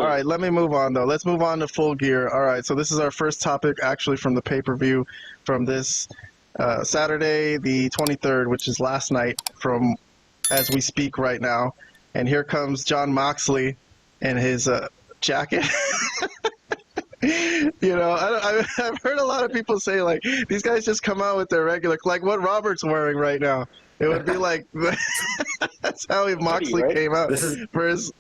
All right, let me move on, though. Let's move on to Full Gear. All right, so this is our first topic, actually, from the pay-per-view from this Saturday, the 23rd, which is last night, from as we speak right now. And here comes Jon Moxley in his jacket. You know, I've heard a lot of people say, like, these guys just come out with their regular, like what Robert's wearing right now. It would be like, that's how Moxley came out for his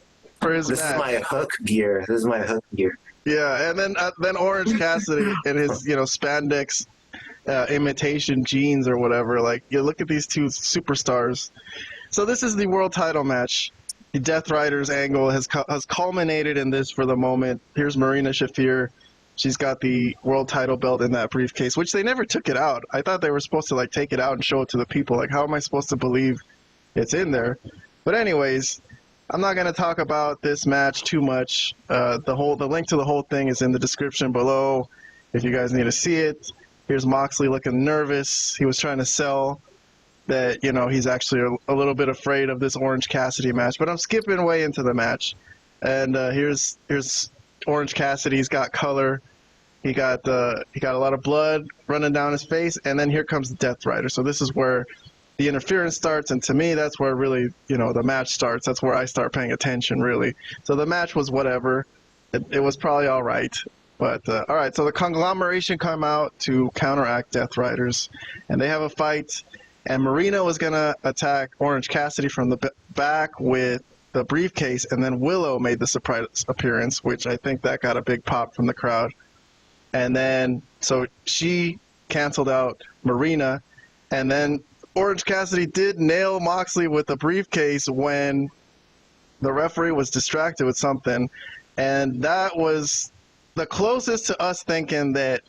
This match. is my hook gear. Yeah, and then Orange Cassidy in his, spandex imitation jeans or whatever. Like, you look at these two superstars. So this is the world title match. The Death Riders angle has culminated in this for the moment. Here's Marina Shafir. She's got the world title belt in that briefcase, which they never took it out. I thought they were supposed to, like, take it out and show it to the people. Like, how am I supposed to believe it's in there? But anyways, I'm not going to talk about this match too much. The link to the whole thing is in the description below if you guys need to see it. Here's Moxley looking nervous. He was trying to sell that, he's actually a little bit afraid of this Orange Cassidy match. But I'm skipping way into the match. And here's Orange Cassidy. He's got color. He got a lot of blood running down his face. And then here comes the Death Rider. So this is where the interference starts, and to me, that's where really, the match starts. That's where I start paying attention, really. So the match was whatever. It was probably all right. But, all right, so the conglomeration come out to counteract Death Riders, and they have a fight. And Marina was going to attack Orange Cassidy from the back with the briefcase, and then Willow made the surprise appearance, which I think that got a big pop from the crowd. And then, so she canceled out Marina, and then Orange Cassidy did nail Moxley with the briefcase when the referee was distracted with something. And that was the closest to us thinking that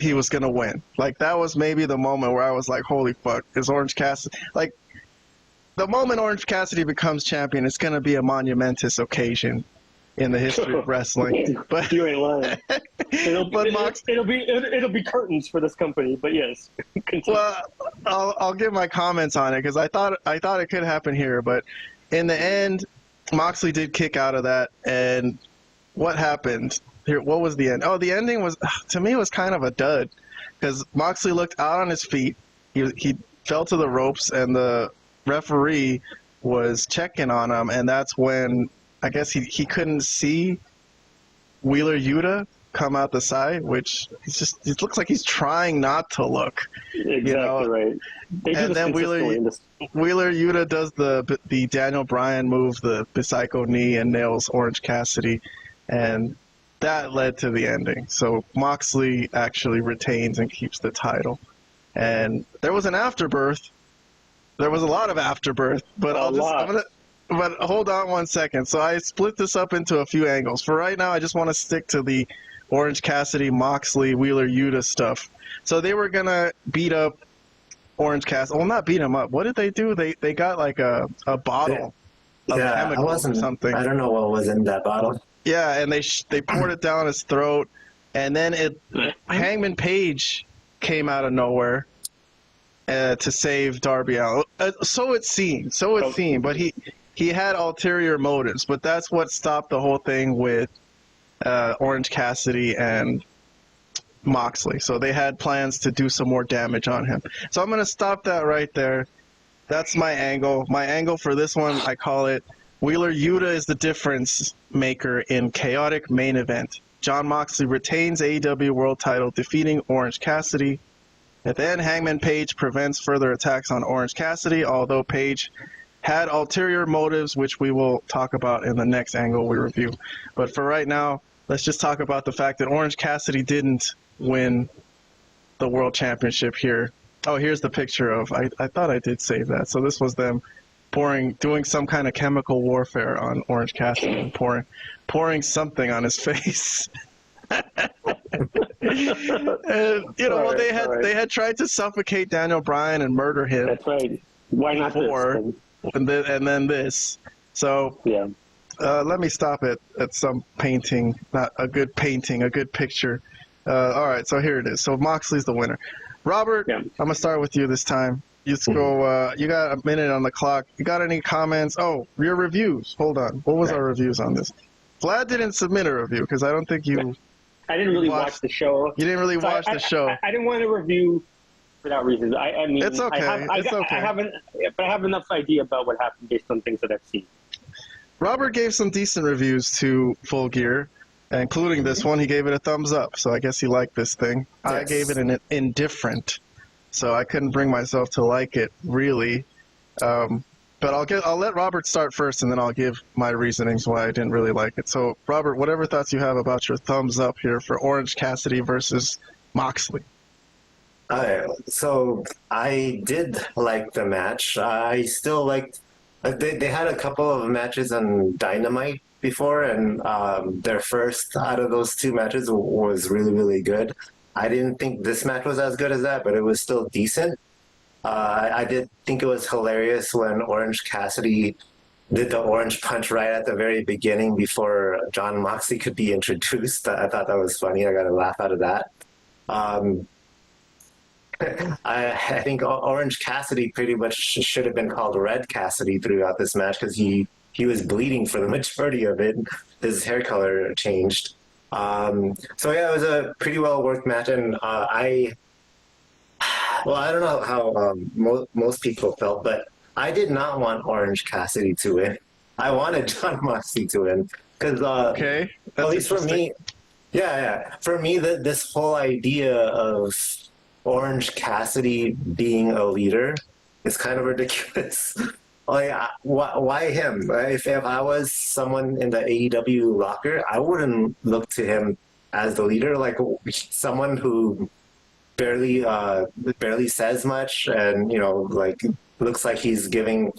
he was going to win. Like, that was maybe the moment where I was like, holy fuck, is Orange Cassidy... Like, the moment Orange Cassidy becomes champion, it's going to be a monumentous occasion in the history of wrestling. But you ain't lying. It'll be curtains for this company. But yes, continue. Well, I'll give my comments on it because I thought it could happen here, but in the end, Moxley did kick out of that. And what happened here? What was the end? Oh, the ending was, to me, was kind of a dud because Moxley looked out on his feet. He fell to the ropes, and the referee was checking on him, and that's when I guess he couldn't see Wheeler Yuta come out the side, which it looks like he's trying not to look. Exactly right. And then Wheeler Yuta does the Daniel Bryan move, the Psycho knee, and nails Orange Cassidy, and that led to the ending. So Moxley actually retains and keeps the title. And there was an afterbirth. There was a lot of afterbirth, but But hold on one second. So I split this up into a few angles. For right now, I just want to stick to the Orange Cassidy, Moxley, Wheeler Yuta stuff. So they were going to beat up Orange Cassidy. Well, not beat him up. What did they do? They got like a bottle of chemicals or something. I don't know what was in that bottle. Yeah, and they poured it down his throat. And then Hangman Page came out of nowhere to save Darby Allin. So it seemed. But he had ulterior motives, but that's what stopped the whole thing with Orange Cassidy and Moxley. So they had plans to do some more damage on him. So I'm going to stop that right there. That's my angle. My angle for this one, I call it Wheeler Yuta is the difference maker in chaotic main event. Jon Moxley retains AEW World Title, defeating Orange Cassidy. At the end, Hangman Page prevents further attacks on Orange Cassidy, although Page had ulterior motives, which we will talk about in the next angle we review. But for right now, let's just talk about the fact that Orange Cassidy didn't win the World Championship here. Oh, here's the picture of, I thought I did save that. So this was them doing some kind of chemical warfare on Orange Cassidy and pouring something on his face. And, they had tried to suffocate Daniel Bryan and murder him. That's right. Why not this? And then this. So yeah. Let me stop at some painting, not a good painting, a good picture. All right, so here it is. So Moxley's the winner. Robert, yeah. I'm going to start with you this time. Let's go. You got a minute on the clock. You got any comments? Oh, your reviews. Hold on. What was our reviews on this? Vlad didn't submit a review because I don't think you. I didn't really watch the show. You didn't really watch the show. I didn't want to review for that reason. I mean, it's okay. I have enough idea about what happened based on things that I've seen. Robert gave some decent reviews to Full Gear, including this one. He gave it a thumbs up, so I guess he liked this thing. Yes. I gave it an indifferent, so I couldn't bring myself to like it really. But I'll let Robert start first, and then I'll give my reasonings why I didn't really like it. So, Robert, whatever thoughts you have about your thumbs up here for Orange Cassidy versus Moxley. So I did like the match. I still liked. They had a couple of matches on Dynamite before, and their first out of those two matches was really, really good. I didn't think this match was as good as that, but it was still decent. I did think it was hilarious when Orange Cassidy did the orange punch right at the very beginning before Jon Moxley could be introduced. I thought that was funny. I got a laugh out of that. I think Orange Cassidy pretty much should have been called Red Cassidy throughout this match because he was bleeding for the majority of it. His hair color changed. So yeah, it was a pretty well worked match, and I don't know how most people felt, but I did not want Orange Cassidy to win. I wanted Jon Moxley to win because okay, at least for me, for me, this whole idea of Orange Cassidy being a leader is kind of ridiculous. Like, why him? If I was someone in the AEW locker, I wouldn't look to him as the leader. Like someone who barely says much, and like looks like he's giving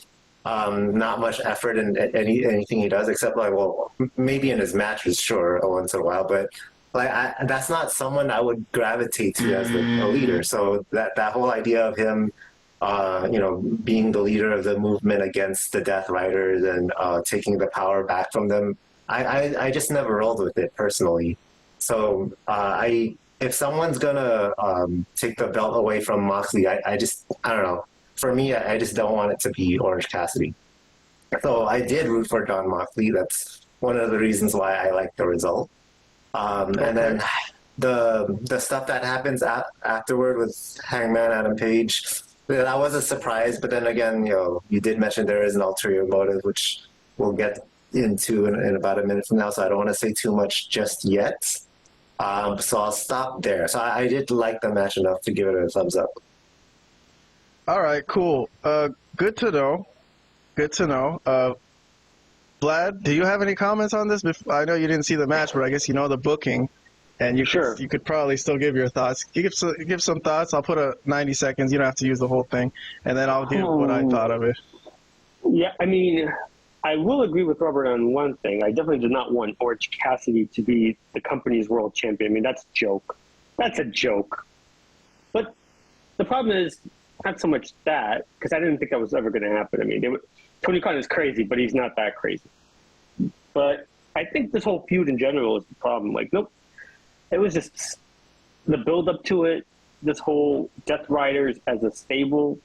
not much effort in anything he does, except like, well, maybe in his matches, sure, once in a while, but like that's not someone I would gravitate to as a leader. So that whole idea of him being the leader of the movement against the Death Riders and taking the power back from them, I just never rolled with it personally. So if someone's gonna take the belt away from Moxley, I don't know. For me, I just don't want it to be Orange Cassidy. So I did root for Jon Moxley. That's one of the reasons why I like the result. And then the stuff that happens afterward with Hangman, Adam Page, that was a surprise. But then again, you did mention there is an ulterior motive, which we'll get into in about a minute from now. So I don't want to say too much just yet. So I'll stop there. So I did like the match enough to give it a thumbs up. All right, cool. Good to know. Good to know. Vlad, do you have any comments on this? I know you didn't see the match, but I guess you know the booking, and you could probably still give your thoughts. You give some thoughts. I'll put 90 seconds. You don't have to use the whole thing, and then I'll give what I thought of it. Yeah, I mean, I will agree with Robert on one thing. I definitely did not want Orange Cassidy to be the company's world champion. I mean, that's a joke. That's a joke. But the problem is not so much that, because I didn't think that was ever going to happen. I mean, Tony Khan is crazy, but he's not that crazy. But I think this whole feud in general is the problem. Like, nope. It was just the build-up to it, this whole Death Riders as a stable.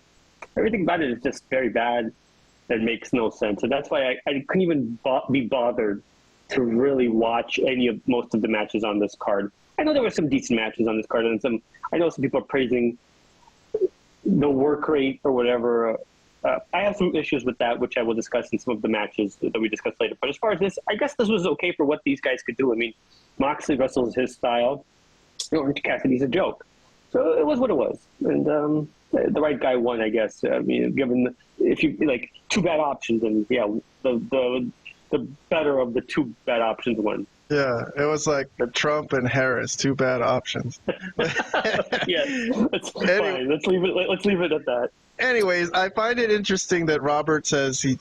Everything about it is just very bad. That makes no sense. And that's why I couldn't even be bothered to really watch most of the matches on this card. I know there were some decent matches on this card, and I know some people are praising the work rate or whatever. I have some issues with that, which I will discuss in some of the matches that we discuss later. But as far as this, I guess this was okay for what these guys could do. I mean, Moxley wrestles his style. Orange Cassidy's a joke. So it was what it was. And the right guy won, I guess. I mean, given if you like two bad options, and yeah, the better of the two bad options won. Yeah, it was like Trump and Harris, two bad options. Yeah, that's fine. Let's leave it at that. Anyways, I find it interesting that Robert says he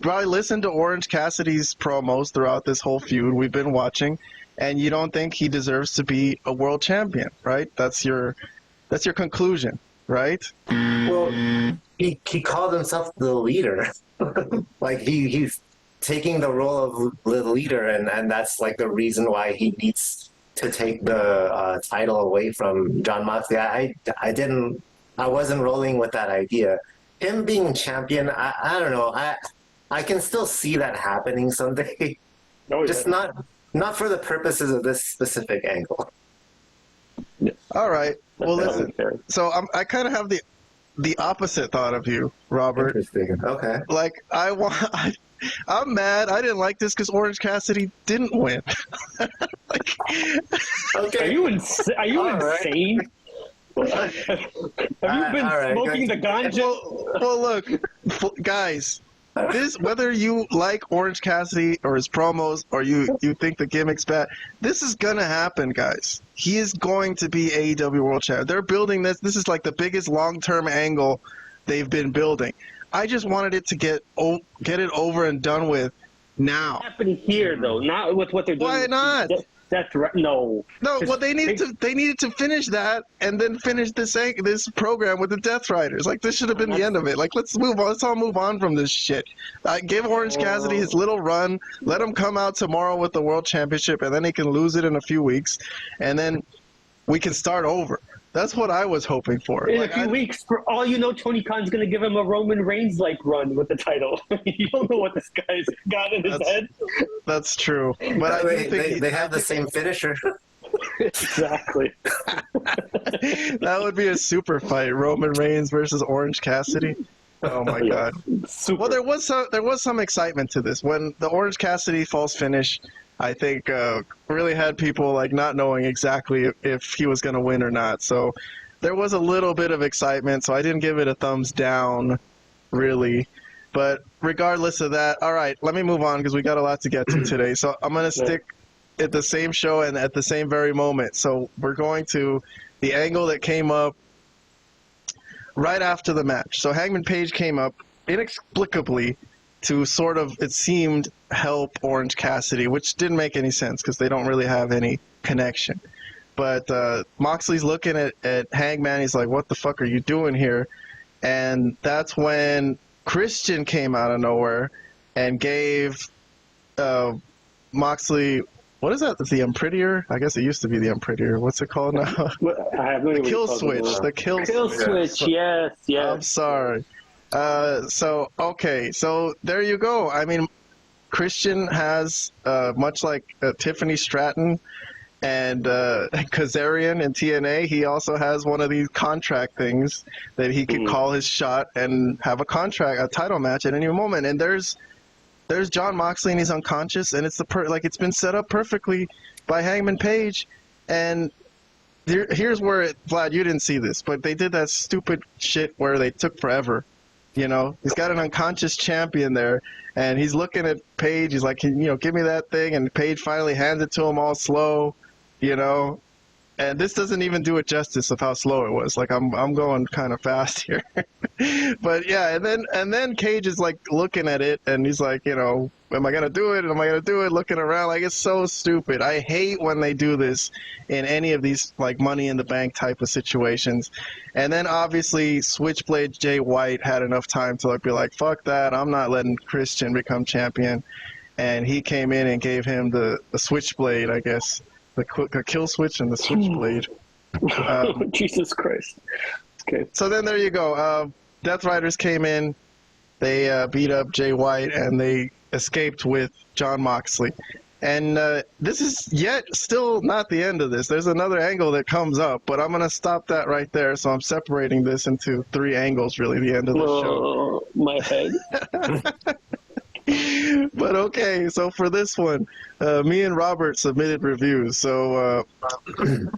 probably listened to Orange Cassidy's promos throughout this whole feud we've been watching, and you don't think he deserves to be a world champion, right? That's your conclusion, right? Well, he called himself the leader. Like he's taking the role of the leader, and that's like the reason why he needs to take the title away from Jon Moxley. I wasn't rolling with that idea. Him being champion, I don't know. I can still see that happening someday. Oh, Just yeah. not for the purposes of this specific angle. All right. Well, That's listen. fair. So I kind of have the opposite thought of you, Robert. Interesting. Okay. Like I'm mad. I didn't like this because Orange Cassidy didn't win. Like, Okay. Are you insane? All right. Have you been all right, smoking good. the ganja? well, look, guys. This, whether you like Orange Cassidy or his promos or you think the gimmick's bad, this is gonna happen, guys. He is going to be AEW World Champion. They're building this. This is like the biggest long-term angle they've been building. I just wanted it to get it over and done with now. Happening here though, not with what they're doing. Why not? That's right. No. No, well, they needed to finish that and then finish this program with the Death Riders. Like, this should have been the end of it. Like, let's move on. Let's all move on from this shit. Give Orange Cassidy his little run. Let him come out tomorrow with the World Championship, and then he can lose it in a few weeks, and then we can start over. That's what I was hoping for. In Like, a few weeks, for all you know, Tony Khan's going to give him a Roman Reigns-like run with the title. You don't know what this guy's got in his head. That's true. But I do think They have the same finisher. Exactly. that would be a super fight: Roman Reigns versus Orange Cassidy. Oh my Yeah. god. Super. Well, there was some excitement to this when the Orange Cassidy false finish. I think really had people like not knowing exactly if he was going to win or not. So there was a little bit of excitement. So I didn't give it a thumbs down, really. But regardless of that, all right, let me move on because we got a lot to get to today. So I'm going to stick at the same show and at the same very moment. So we're going to the angle that came up right after the match. So Hangman Page came up inexplicably to sort of, it seemed, help Orange Cassidy, which didn't make any sense because they don't really have any connection. But Moxley's looking at Hangman. He's like, what the fuck are you doing here? And that's when Christian came out of nowhere and gave Moxley, what is that? The Imprinter? I guess it used to be the Imprinter. What's it called now? I have no idea The what kill you're talking switch. about. The kill Switch. Yes. I'm sorry. So there you go. I mean, Christian has, much like Tiffany Stratton and Kazarian in TNA, he also has one of these contract things that he could call his shot and have a title match at any moment. And there's Jon Moxley and he's unconscious, and it's it's been set up perfectly by Hangman Page. And here's where Vlad, you didn't see this, but they did that stupid shit where they took forever. You know, he's got an unconscious champion there, and he's looking at Page. He's like, give me that thing. And Page finally hands it to him all slow, And this doesn't even do it justice of how slow it was. Like, I'm going kind of fast here. But yeah, and then Cage is like looking at it, and he's like, am I gonna do it? Am I gonna do it? Looking around, like, it's so stupid. I hate when they do this in any of these like Money in the Bank type of situations. And then obviously Switchblade Jay White had enough time to be like, fuck that, I'm not letting Christian become champion. And he came in and gave him the Switchblade, I guess, the kill switch and the Switchblade. Jesus Christ. Okay. So then there you go. Death Riders came in, they beat up Jay White, and they escaped with Jon Moxley. And this is still not the end of this. There's another angle that comes up, but I'm going to stop that right there. So I'm separating this into 3 angles, really, the end of the show. My head. But okay, so for this one, me and Robert submitted reviews. So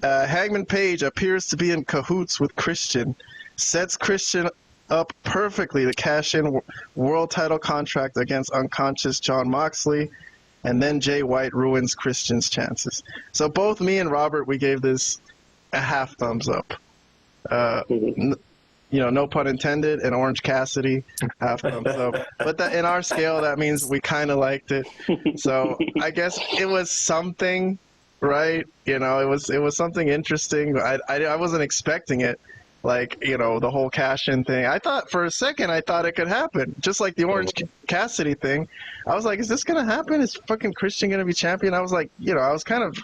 Hangman Page appears to be in cahoots with Christian, sets Christian up perfectly to cash in world title contract against unconscious Jon Moxley, and then Jay White ruins Christian's chances. So both me and Robert, we gave this a half thumbs up. No pun intended, and Orange Cassidy, half thumbs up. But in our scale, that means we kind of liked it. So I guess it was something, right? It was something interesting. I wasn't expecting it. The whole cash-in thing. I thought for a second, it could happen. Just like the Orange Cassidy thing. I was like, is this going to happen? Is fucking Christian going to be champion? I was like, I was kind of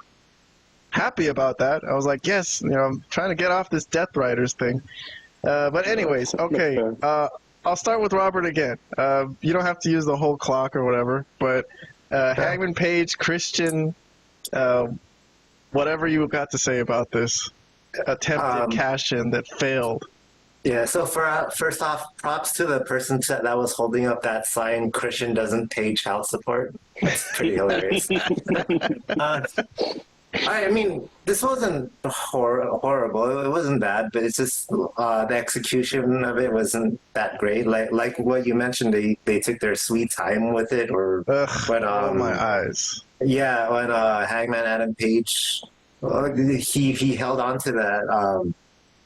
happy about that. I was like, yes, I'm trying to get off this Death Riders thing. But anyways, okay. I'll start with Robert again. You don't have to use the whole clock or whatever, but Hangman Page, Christian, whatever you got to say about this attempted cash-in that failed. Yeah, so first off, props to the person that was holding up that sign, Christian doesn't pay child support. That's pretty hilarious. I mean, this wasn't horrible. It wasn't bad, but it's just the execution of it wasn't that great. Like what you mentioned, they took their sweet time with it. Or when my eyes. Yeah, when Hangman Adam Page, he held on to that.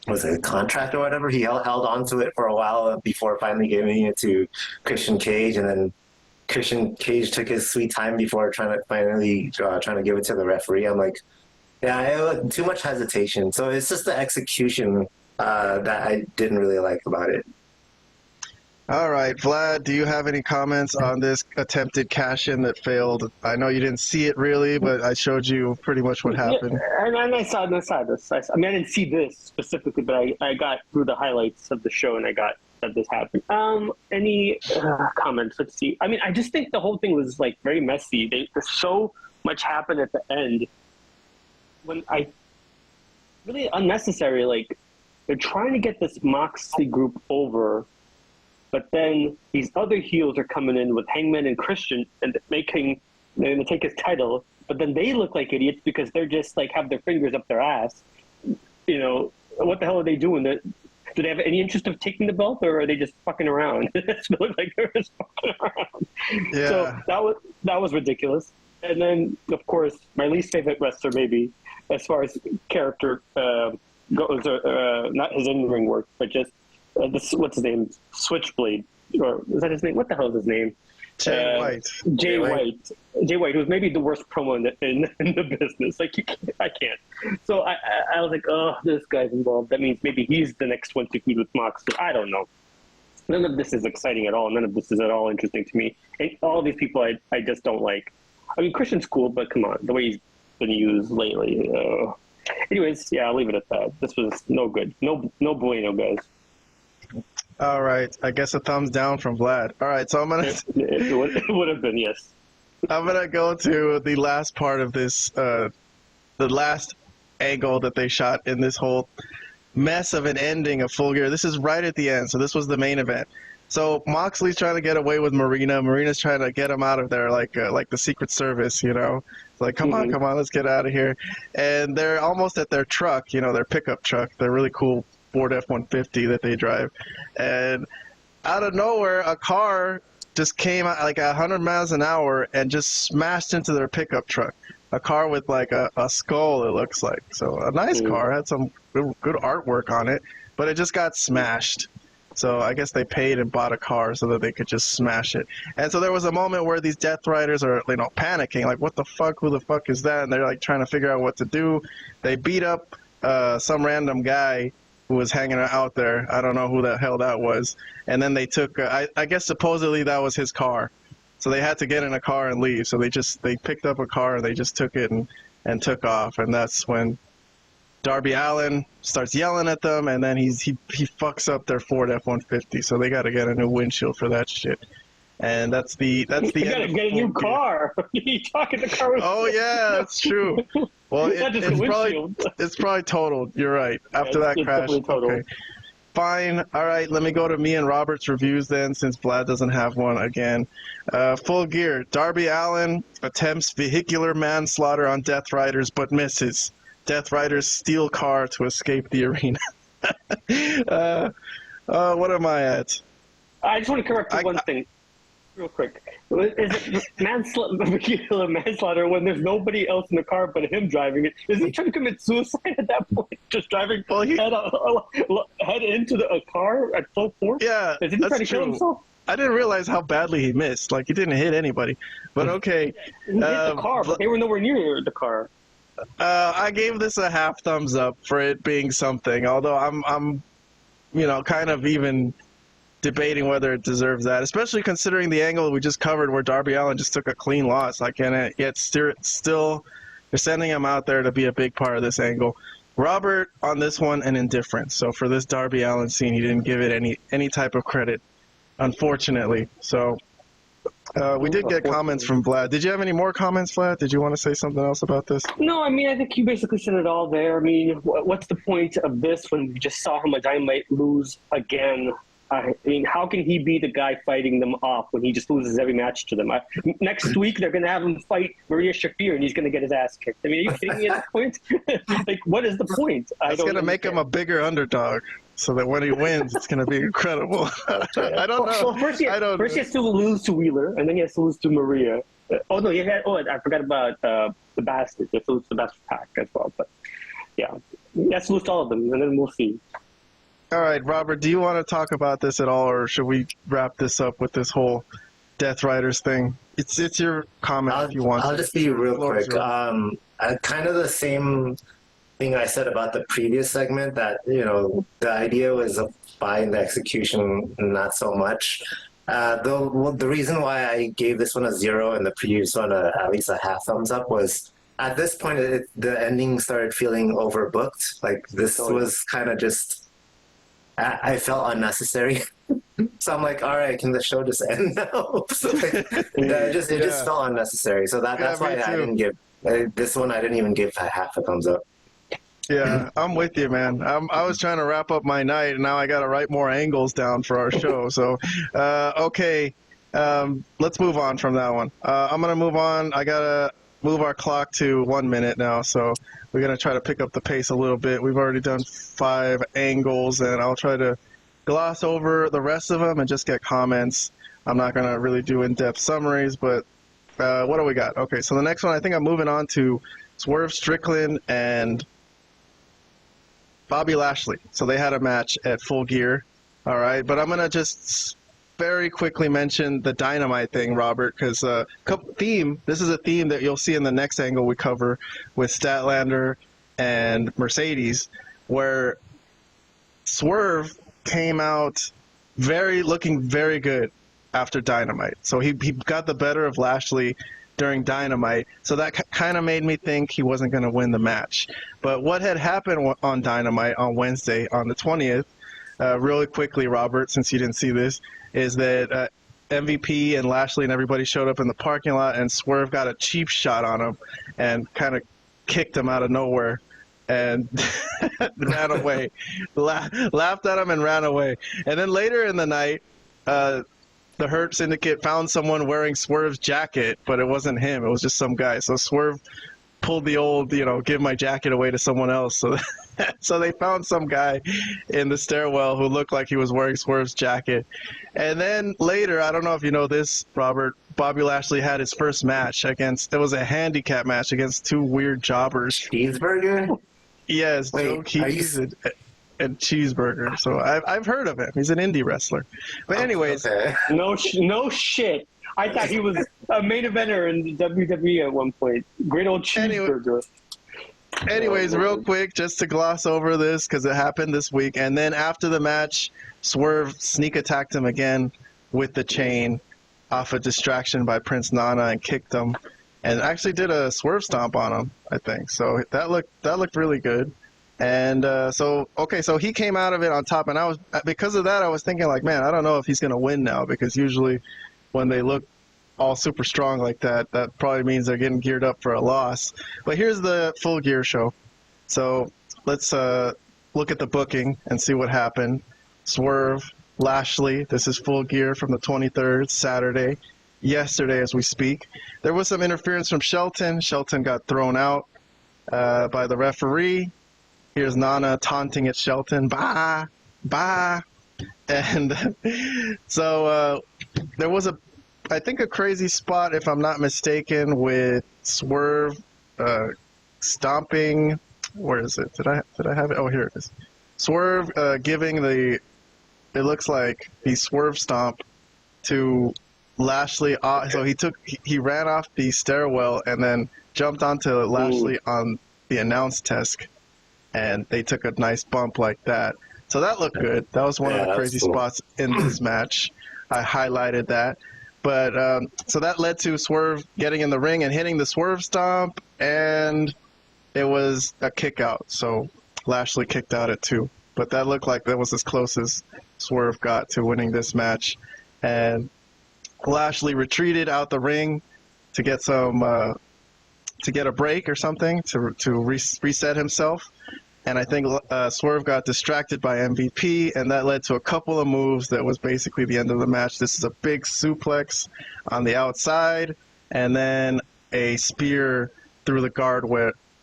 Was it a contract or whatever? He held on to it for a while before finally giving it to Christian Cage, and then Christian Cage took his sweet time before trying to give it to the referee. I'm like, yeah, too much hesitation. So it's just the execution that I didn't really like about it. All right, Vlad, do you have any comments on this attempted cash-in that failed? I know you didn't see it really, but I showed you pretty much what happened. Yeah, and I saw this. I mean, I didn't see this specifically, but I got through the highlights of the show, and I got that this happened. Any comments? Let's see. I mean, I just think the whole thing was like very messy. There's so much happened at the end when really unnecessary. Like they're trying to get this Moxley group over. But then these other heels are coming in with Hangman and Christian and they're going to take his title. But then they look like idiots because they're just like have their fingers up their ass. You know, what the hell are they doing? Do they have any interest of taking the belt or are they just fucking around? It looked like they're just fucking around. Yeah. So that was ridiculous. And then, of course, my least favorite wrestler maybe as far as character goes, not his in-ring work, but just what's his name? Switchblade, or is that his name? What the hell is his name? Jay White. Jay White, who was maybe the worst promo in the business. Like I can't. So I was like, oh, this guy's involved. That means maybe he's the next one to feud with Moxley. I don't know. None of this is exciting at all. None of this is at all interesting to me. And all these people I just don't like. I mean, Christian's cool, but come on, the way he's been used lately. Anyways, yeah, I'll leave it at that. This was no good. No bueno, guys. All right. I guess a thumbs down from Vlad. All right. So It would have been, yes. I'm going to go to the last part of this, the last angle that they shot in this whole mess of an ending of Full Gear. This is right at the end. So this was the main event. So Moxley's trying to get away with Marina. Marina's trying to get him out of there like the Secret Service, you know. It's like, come on, let's get out of here. And they're almost at their truck, you know, their pickup truck. They're really cool Ford F-150 that they drive. And out of nowhere, a car just came out like 100 miles an hour and just smashed into their pickup truck. A car with like a skull, it looks like. So a nice car, had some good artwork on it, but it just got smashed. So I guess they paid and bought a car so that they could just smash it. And so there was a moment where these Death Riders are, you know, panicking, like, what the fuck, who the fuck is that? And they're like trying to figure out what to do. They beat up some random guy who was hanging out there. I don't know who the hell that was. And then they took, I guess supposedly that was his car. So they had to get in a car and leave. So they picked up a car and they just took it and took off. And that's when Darby Allin starts yelling at them, and then he fucks up their Ford F-150. So they got to get a new windshield for that shit. And that's the You gotta get a new car. You talking the car? Oh yeah, that's true. Well, it's probably totaled. You're right. After that crash. Okay. Fine. All right. Let me go to me and Robert's reviews then, since Vlad doesn't have one again. Full Gear. Darby Allin attempts vehicular manslaughter on Death Riders, but misses. Death Riders steal car to escape the arena. What am I at? I just want to correct one thing. Real quick. Is it vehicular manslaughter when there's nobody else in the car but him driving it? Is he trying to commit suicide at that point? Just driving head into a car at full force? Yeah, is he trying to kill himself? I didn't realize how badly he missed. Like, he didn't hit anybody. But okay. He hit the car, but they were nowhere near the car. I gave this a half thumbs up for it being something. Although I'm kind of even debating whether it deserves that, especially considering the angle we just covered where Darby Allin just took a clean loss. Like, and yet still they're sending him out there to be a big part of this angle. Robert on this one, an indifference. So for this Darby Allin scene, he didn't give it any type of credit unfortunately. So we did get comments from Vlad. Did you have any more comments, Vlad? Did you want to say something else about this? No, I mean, I think you basically said it all there. I mean, what's the point of this when we just saw him a Dynamite lose again? I mean, how can he be the guy fighting them off when he just loses every match to them? Next week, they're going to have him fight Maria Shafir, and he's going to get his ass kicked. I mean, are you kidding me at that point? Like, what is the point? It's going to make him a bigger underdog, so that when he wins, it's going to be incredible. I don't know. Well, first he has to lose to Wheeler, and then he has to lose to Maria. I forgot about the Bastard. He has to lose to the Bastard Pack as well. But, yeah, he has to lose to all of them, and then we'll see. All right, Robert, do you want to talk about this at all, or should we wrap this up with this whole Death Riders thing? It's your comment if you want. I'll just be real quick. Kind of the same thing I said about the previous segment, that, you know, the idea was fine, the execution not so much. The reason why I gave this one a 0 and the previous one at least a half thumbs up was, at this point, the ending started feeling overbooked. Like, this was kind of just... I felt unnecessary. So I'm like, all right, can the show just end now? So it just felt unnecessary. So that's why I didn't give this one. I didn't even give half a thumbs up. Yeah, I'm with you, man. I was trying to wrap up my night, and now I got to write more angles down for our show. So, okay, let's move on from that one. I'm gonna move on. I gotta move our clock to 1 minute now. So we're going to try to pick up the pace a little bit. We've already done 5 angles, and I'll try to gloss over the rest of them and just get comments. I'm not going to really do in-depth summaries, but what do we got? Okay, so the next one, I think I'm moving on to Swerve Strickland and Bobby Lashley. So they had a match at Full Gear, all right? But I'm going to just very quickly mention the Dynamite thing, Robert, because this is a theme that you'll see in the next angle we cover with Statlander and Mercedes, where Swerve came out looking very good after Dynamite. So he got the better of Lashley during Dynamite, so that kind of made me think he wasn't going to win the match. But what had happened on Dynamite on Wednesday, on the 20th, really quickly, Robert, since you didn't see this, is that MVP and Lashley and everybody showed up in the parking lot, and Swerve got a cheap shot on him and kind of kicked him out of nowhere and ran away. Laughed at him and ran away. And then later in the night, the Hurt Syndicate found someone wearing Swerve's jacket, but it wasn't him. It was just some guy. So Swerve pulled the old, give my jacket away to someone else. So they found some guy in the stairwell who looked like he was wearing Swerve's jacket. And then later, I don't know if you know this, Robert, Bobby Lashley had his first match it was a handicap match against 2 weird jobbers. Cheeseburger? Yes, Joe Keys and Cheeseburger. So I've heard of him. He's an indie wrestler. But anyways. Okay. No shit. I thought he was a main eventer in WWE at one point. Great old Cheeseburger. Anyways, real quick, just to gloss over this, because it happened this week. And then after the match, Swerve sneak attacked him again with the chain off a distraction by Prince Nana and kicked him. And actually did a Swerve stomp on him, I think. So that looked really good. And so he came out of it on top. And because of that, I was thinking, like, man, I don't know if he's going to win now, because usually when they look all super strong like that, that probably means they're getting geared up for a loss. But here's the Full Gear show. So let's look at the booking and see what happened. Swerve, Lashley, this is Full Gear from the 23rd, Saturday, yesterday as we speak. There was some interference from Shelton. Shelton got thrown out by the referee. Here's Nana taunting at Shelton. Bah, bah. And so there was I think a crazy spot, if I'm not mistaken, with Swerve stomping. Where is it? Did I have it? Oh, here it is. Swerve giving it looks like the Swerve stomp to Lashley. So he ran off the stairwell and then jumped onto Lashley on the announce desk, and they took a nice bump like that. So that looked good. That was one of the crazy spots in this match. I highlighted that. But so that led to Swerve getting in the ring and hitting the Swerve stomp, and it was a kick out. So Lashley kicked out at 2. But that looked like that was as close as Swerve got to winning this match. and Lashley retreated out the ring to get to get a break or something to reset himself. And I think Swerve got distracted by MVP, and that led to a couple of moves that was basically the end of the match. This is a big suplex on the outside, and then a spear through the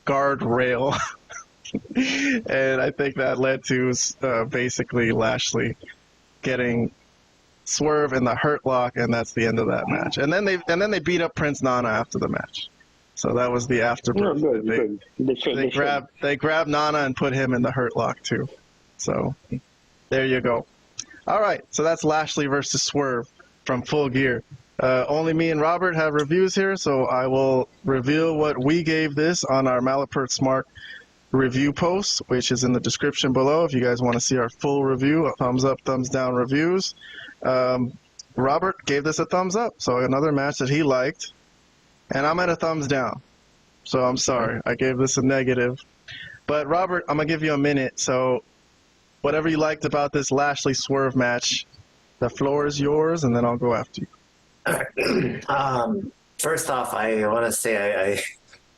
guardrail. And I think that led to basically Lashley getting Swerve in the Hurt Lock, and that's the end of that match. And then they beat up Prince Nana after the match. So that was the afterbirth. No, good. They grabbed Nana and put him in the Hurt Lock too. So there you go. All right, so that's Lashley versus Swerve from Full Gear. Only me and Robert have reviews here, so I will reveal what we gave this on our Malapert Smark review post, which is in the description below if you guys want to see our full review, thumbs up, thumbs down reviews. Robert gave this a thumbs up, so another match that he liked. And I'm at a thumbs down. So I'm sorry. I gave this a negative. But Robert, I'm going to give you a minute. So whatever you liked about this Lashley Swerve match, the floor is yours, and then I'll go after you. First off, I want to say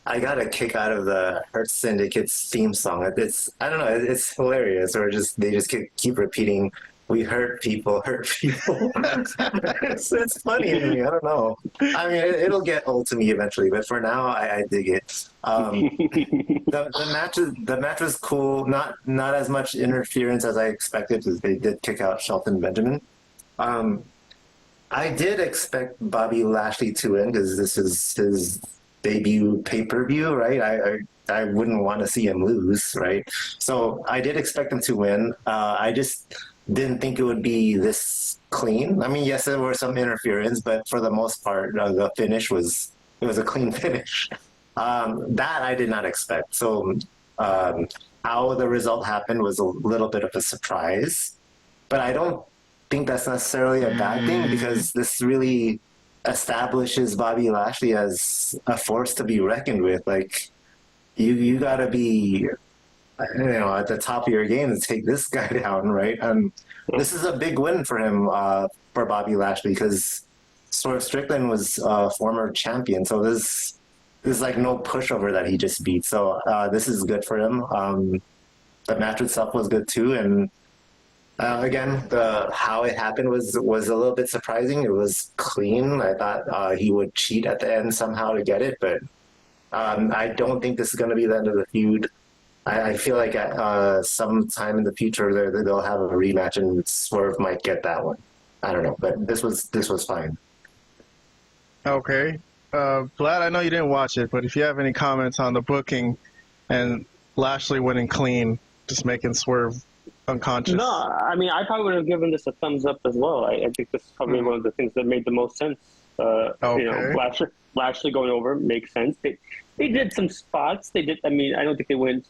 I got a kick out of the Hurt Syndicate's theme song. It's I don't know, it's hilarious. Or they just keep repeating, "We hurt people, hurt people." it's funny to me. I don't know. I mean, it'll get old to me eventually, but for now, I dig it. The match was cool. Not as much interference as I expected, because they did kick out Shelton Benjamin. I did expect Bobby Lashley to win, because this is his debut pay-per-view, right? I wouldn't want to see him lose, right? So I did expect him to win. I just didn't think it would be this clean. I mean, yes, there were some interference, but for the most part, the finish was a clean finish. That I did not expect. So how the result happened was a little bit of a surprise, but I don't think that's necessarily a bad thing, because this really establishes Bobby Lashley as a force to be reckoned with. Like, you got to be, at the top of your game to take this guy down, right? This is a big win for him, for Bobby Lashley, because Swerve Strickland was a former champion, so this is like no pushover that he just beat. So this is good for him. The match itself was good too, and again, how it happened was a little bit surprising. It was clean. I thought he would cheat at the end somehow to get it, but I don't think this is going to be the end of the feud. I feel like at some time in the future they'll have a rematch and Swerve might get that one. I don't know, but this was fine. Okay. Vlad, I know you didn't watch it, but if you have any comments on the booking and Lashley winning clean, just making Swerve unconscious. No, I mean, I probably would have given this a thumbs up as well. I think this is probably one of the things that made the most sense. Lashley going over makes sense. They did some spots. They did. I mean, I don't think they went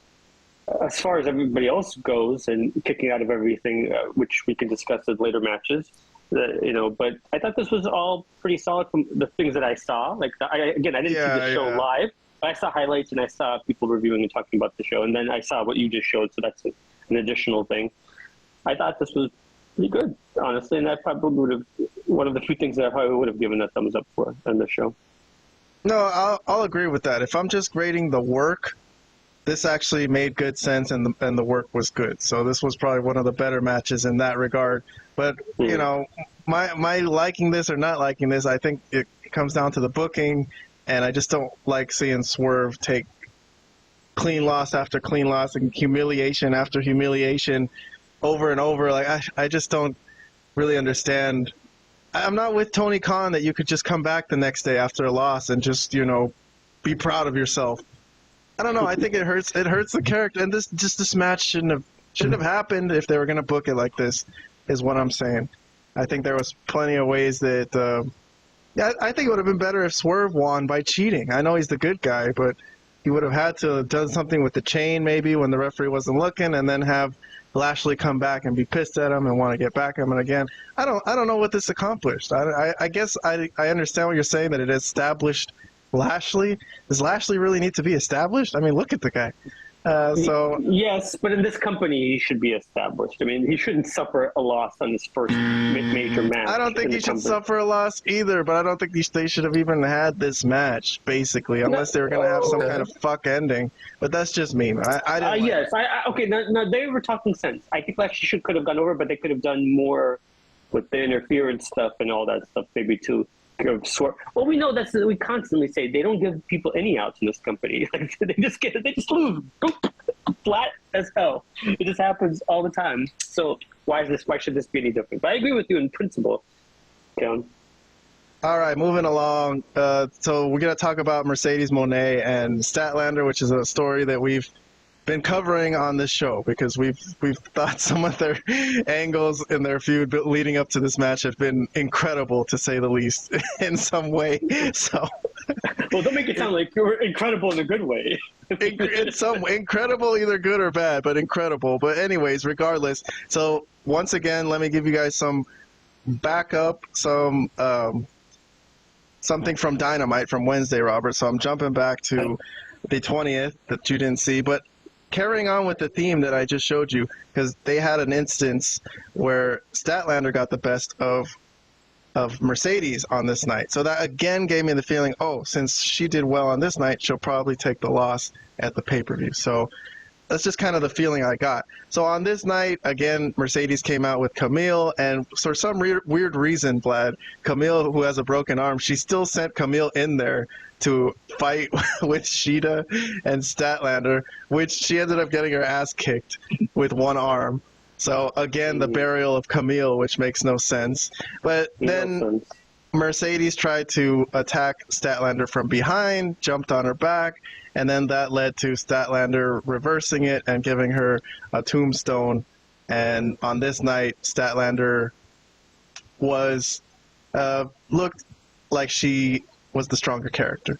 as far as everybody else goes and kicking out of everything, which we can discuss in later matches. But I thought this was all pretty solid from the things that I saw. Like, I didn't see the show live, but I saw highlights and I saw people reviewing and talking about the show, and then I saw what you just showed. So that's an additional thing. I thought this was pretty good, honestly, and I probably would have one of the few things that I probably would have given a thumbs up for in the show. No, I'll agree with that. If I'm just grading the work, this actually made good sense, and the work was good. So this was probably one of the better matches in that regard. But my liking this or not liking this, I think it comes down to the booking, and I just don't like seeing Swerve take clean loss after clean loss and humiliation after humiliation over and over. Like, I just don't really understand. I'm not with Tony Khan that you could just come back the next day after a loss and just, be proud of yourself. I don't know. I think it hurts the character, and this match shouldn't have happened if they were going to book it like this, is what I'm saying. I think there was plenty of ways that I think it would have been better if Swerve won by cheating. I know he's the good guy, but he would have had to have done something with the chain maybe when the referee wasn't looking, and then have Lashley come back and be pissed at him and want to get back at him again. I don't know what this accomplished. I guess I understand what you're saying, that it established Lashley. Does Lashley really need to be established? I mean, look at the guy. So yes, but in this company, he should be established. I mean, he shouldn't suffer a loss on his first major match. I don't think he should suffer a loss either, but I don't think they should have even had this match, basically, unless they were going to have some kind of fuck ending. But that's just me. I didn't yes. Okay, now they were talking sense. I think Lashley could have gone over, but they could have done more with the interference stuff and all that stuff, maybe too. Swerve. Well, we know we constantly say they don't give people any outs in this company. Like, they just lose flat as hell. It just happens all the time. So why should this be any different? But I agree with you in principle, Kevin. All right, moving along. So we're gonna talk about Mercedes Moné and Statlander, which is a story that we've been covering on this show because we've thought some of their angles in their feud leading up to this match have been incredible, to say the least, in some way. So, well, don't make it sound like you're incredible in a good way. in some incredible, either good or bad, but incredible. But anyways, regardless. So once again, let me give you guys some backup, something from Dynamite from Wednesday, Robert. So I'm jumping back to the 20th that you didn't see, but carrying on with the theme that I just showed you, because they had an instance where Statlander got the best of Mercedes on this night. So that again gave me the feeling, since she did well on this night, she'll probably take the loss at the pay-per-view. So that's just kind of the feeling I got. So on this night, again, Mercedes came out with Camille, and for some weird reason, Vlad, Camille, who has a broken arm, she still sent Camille in there to fight with Sheeta and Statlander, which she ended up getting her ass kicked with one arm. So again, the burial of Camille, which makes no sense. But then Mercedes tried to attack Statlander from behind, jumped on her back, and then that led to Statlander reversing it and giving her a tombstone. And on this night, Statlander looked like she was the stronger character.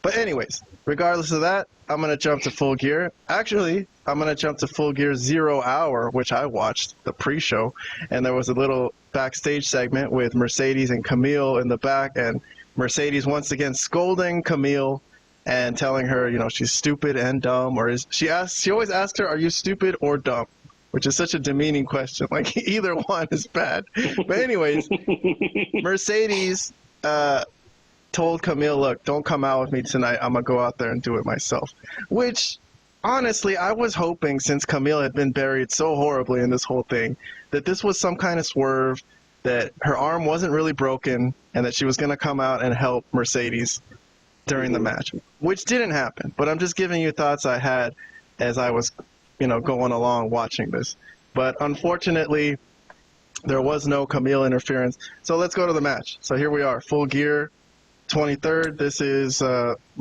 But anyways, regardless of that, I'm going to jump to Full Gear. Actually, I'm going to jump to Full Gear 0 Hour, which I watched, the pre-show. And there was a little backstage segment with Mercedes and Camille in the back. And Mercedes once again scolding Camille and telling her, she's stupid and dumb. Or she always asks her, are you stupid or dumb? Which is such a demeaning question. Like, either one is bad. But anyways, Mercedes told Camille, look, don't come out with me tonight. I'm going to go out there and do it myself. Which, honestly, I was hoping, since Camille had been buried so horribly in this whole thing, that this was some kind of swerve, that her arm wasn't really broken, and that she was going to come out and help Mercedes during the match. Which didn't happen. But I'm just giving you thoughts I had as I was, going along watching this. But unfortunately, there was no Camille interference. So let's go to the match. So here we are, Full Gear 23rd. This is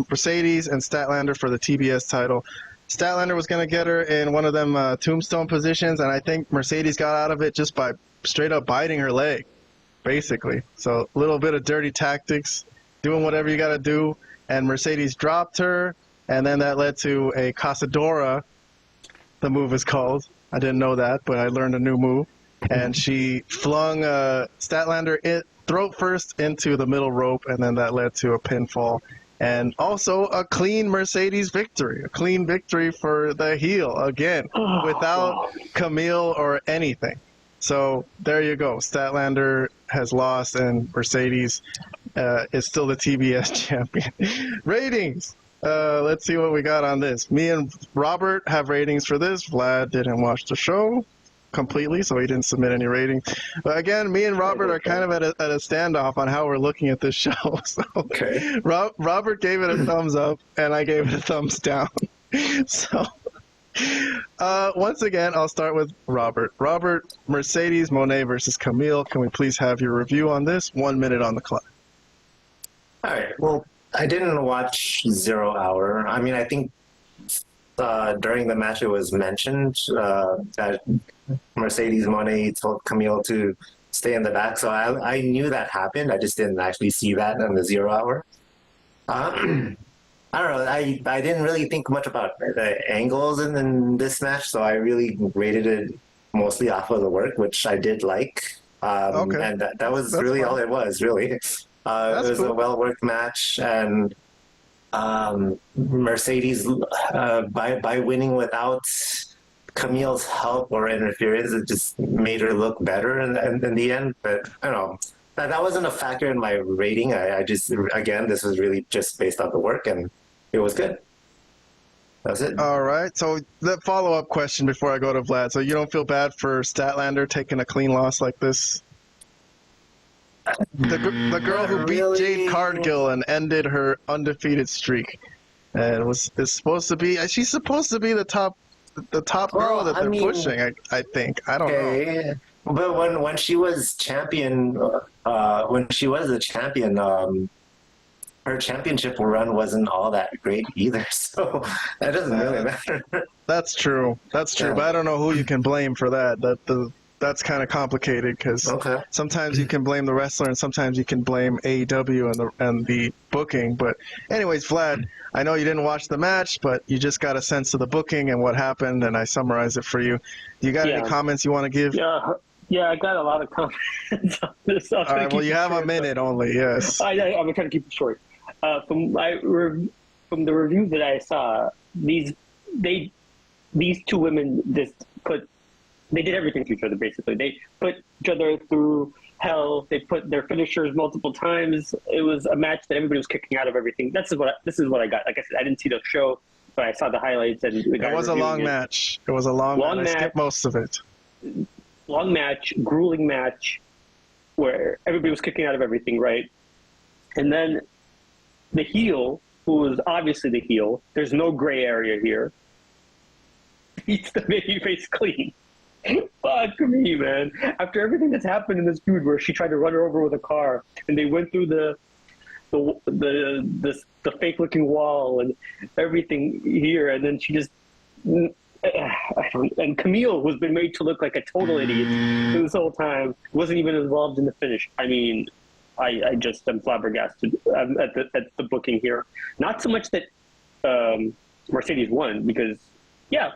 Mercedes and Statlander for the TBS title. Statlander was going to get her in one of them tombstone positions, and I think Mercedes got out of it just by straight up biting her leg, basically. So a little bit of dirty tactics, doing whatever you got to do, and Mercedes dropped her, and then that led to a Casadora, the move is called. I didn't know that, but I learned a new move. And she flung Statlander throat first into the middle rope, and then that led to a pinfall. And also a clean Mercedes victory. A clean victory for the heel, again, without Camille or anything. So there you go. Statlander has lost, and Mercedes is still the TBS champion. Ratings. Let's see what we got on this. Me and Robert have ratings for this. Vlad didn't watch the show completely, so he didn't submit any ratings. But again, me and Robert are kind of at a standoff on how we're looking at this show. So Okay. Robert gave it a thumbs up, and I gave it a thumbs down. So once again, I'll start with Robert. Robert, Mercedes Moné versus Camille. Can we please have your review on this? 1 minute on the clock. All right. Well, I didn't watch 0 Hour. I mean, I think during the match it was mentioned that Mercedes Moné told Camille to stay in the back. So I knew that happened. I just didn't actually see that in the 0 Hour. I don't know. I didn't really think much about the angles in this match, so I really rated it mostly off of the work, which I did like. Okay. And that was That's really fine. all it was, really. It was cool. a well-worked match, and Mercedes by winning without Camille's help or interference, it just made her look better in the end. But I don't know. That wasn't a factor in my rating. I just, again, this was really just based on the work, and it was good. That's it. All right. So the follow-up question before I go to Vlad. So you don't feel bad for Statlander taking a clean loss like this? The girl who beat Jade Cargill and ended her undefeated streak, and is supposed to be. She's supposed to be the top girl that they're pushing. I think. I don't know. But when she was champion, when she was the champion, her championship run wasn't all that great either. So that doesn't really matter. That's true. That's true. Yeah. But I don't know who you can blame for that. That's kind of complicated because sometimes you can blame the wrestler and sometimes you can blame AEW and the booking. But anyways, Vlad, I know you didn't watch the match, but you just got a sense of the booking and what happened, and I summarized it for you. You got any comments you want to give? Yeah, I got a lot of comments on this. All right, well, you have a minute only, yes. I'm going to try to keep it short. From the review that I saw, these two women they did everything to each other, basically. They put each other through hell. They put their finishers multiple times. It was a match that everybody was kicking out of everything. This is what I got. Like I said, I didn't see the show, but I saw the highlights. And it was a long match. It was a long match. I skipped most of it. Long match, grueling match, where everybody was kicking out of everything, right? And then the heel, who was obviously the heel, there's no gray area here, beats the babyface clean. Fuck me, man. After everything that's happened in this feud, where she tried to run her over with a car, and they went through the fake looking wall and everything here, and then she just and Camille, who's been made to look like a total idiot this whole time, wasn't even involved in the finish. I mean, I just am flabbergasted at the booking here. Not so much that Mercedes won, because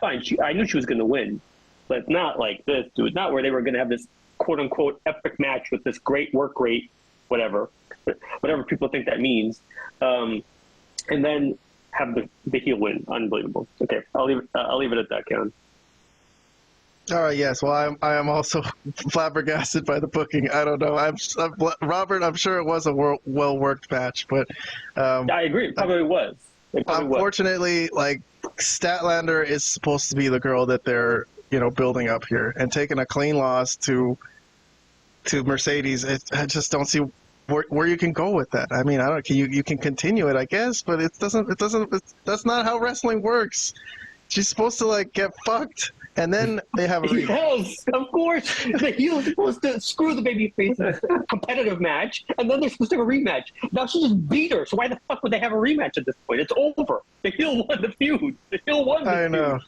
fine, I knew she was going to win. But not like this, dude. Not where they were going to have this quote-unquote epic match with this great work rate, whatever people think that means, and then have the heel win. Unbelievable. Okay, I'll leave it at that, Kevin. All right. Yes. Well, I am also flabbergasted by the booking. I don't know. Robert. I'm sure it was a well-worked match, but I agree. It probably was. Unfortunately, like Statlander is supposed to be the girl that they're building up here, and taking a clean loss to Mercedes, I just don't see where you can go with that. I mean, I don't. You can continue it, I guess, but that's not how wrestling works. She's supposed to get fucked, and then they have a rematch. Yes, of course. The heel is supposed to screw the babyface competitive match, and then they're supposed to have a rematch. Now she just beat her, so why the fuck would they have a rematch at this point? It's over. The heel won the feud. The heel won the feud. I know.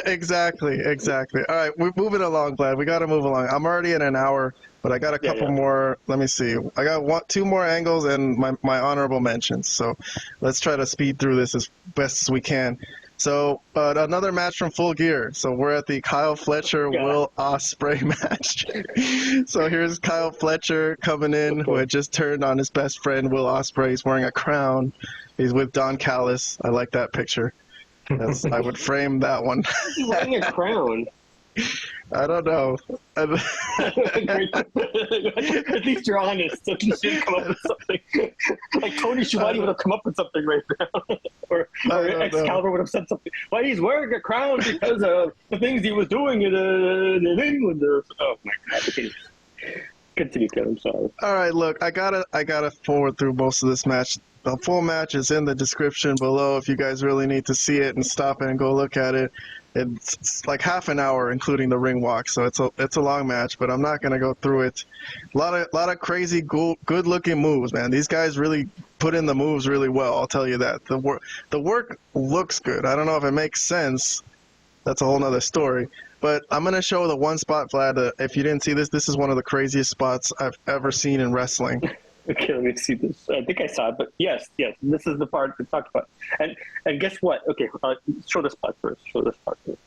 Exactly. All right, we're moving along, Vlad. We got to move along. I'm already in an hour, but I got a couple more. Let me see. I got two more angles and my honorable mentions. So let's try to speed through this as best as we can. So another match from Full Gear. So we're at the Kyle Fletcher Will Ospreay match. So here's Kyle Fletcher coming in, who had just turned on his best friend Will Ospreay. He's wearing a crown. He's with Don Callis. I like that picture. I would frame that one. He's wearing a crown. I don't know. At least you're honest. So you should come up with something. Like Tony Schiavone would have come up with something right now. or Excalibur would have said something. Well, he's wearing a crown because of the things he was doing in England. Oh my God. Continue, Kevin. I'm sorry. All right, look, I gotta forward through most of this match. The full match is in the description below if you guys really need to see it and stop it and go look at it. It's like half an hour, including the ring walk, so it's a long match. But I'm not gonna go through it. A lot of crazy, good-looking moves, man. These guys really put in the moves really well. I'll tell you that. The work looks good. I don't know if it makes sense. That's a whole nother story. But I'm going to show the one spot, Vlad. If you didn't see this, this is one of the craziest spots I've ever seen in wrestling. Okay, let me see this. I think I saw it, but yes, this is the part we talked about. And guess what? Okay, show this part first.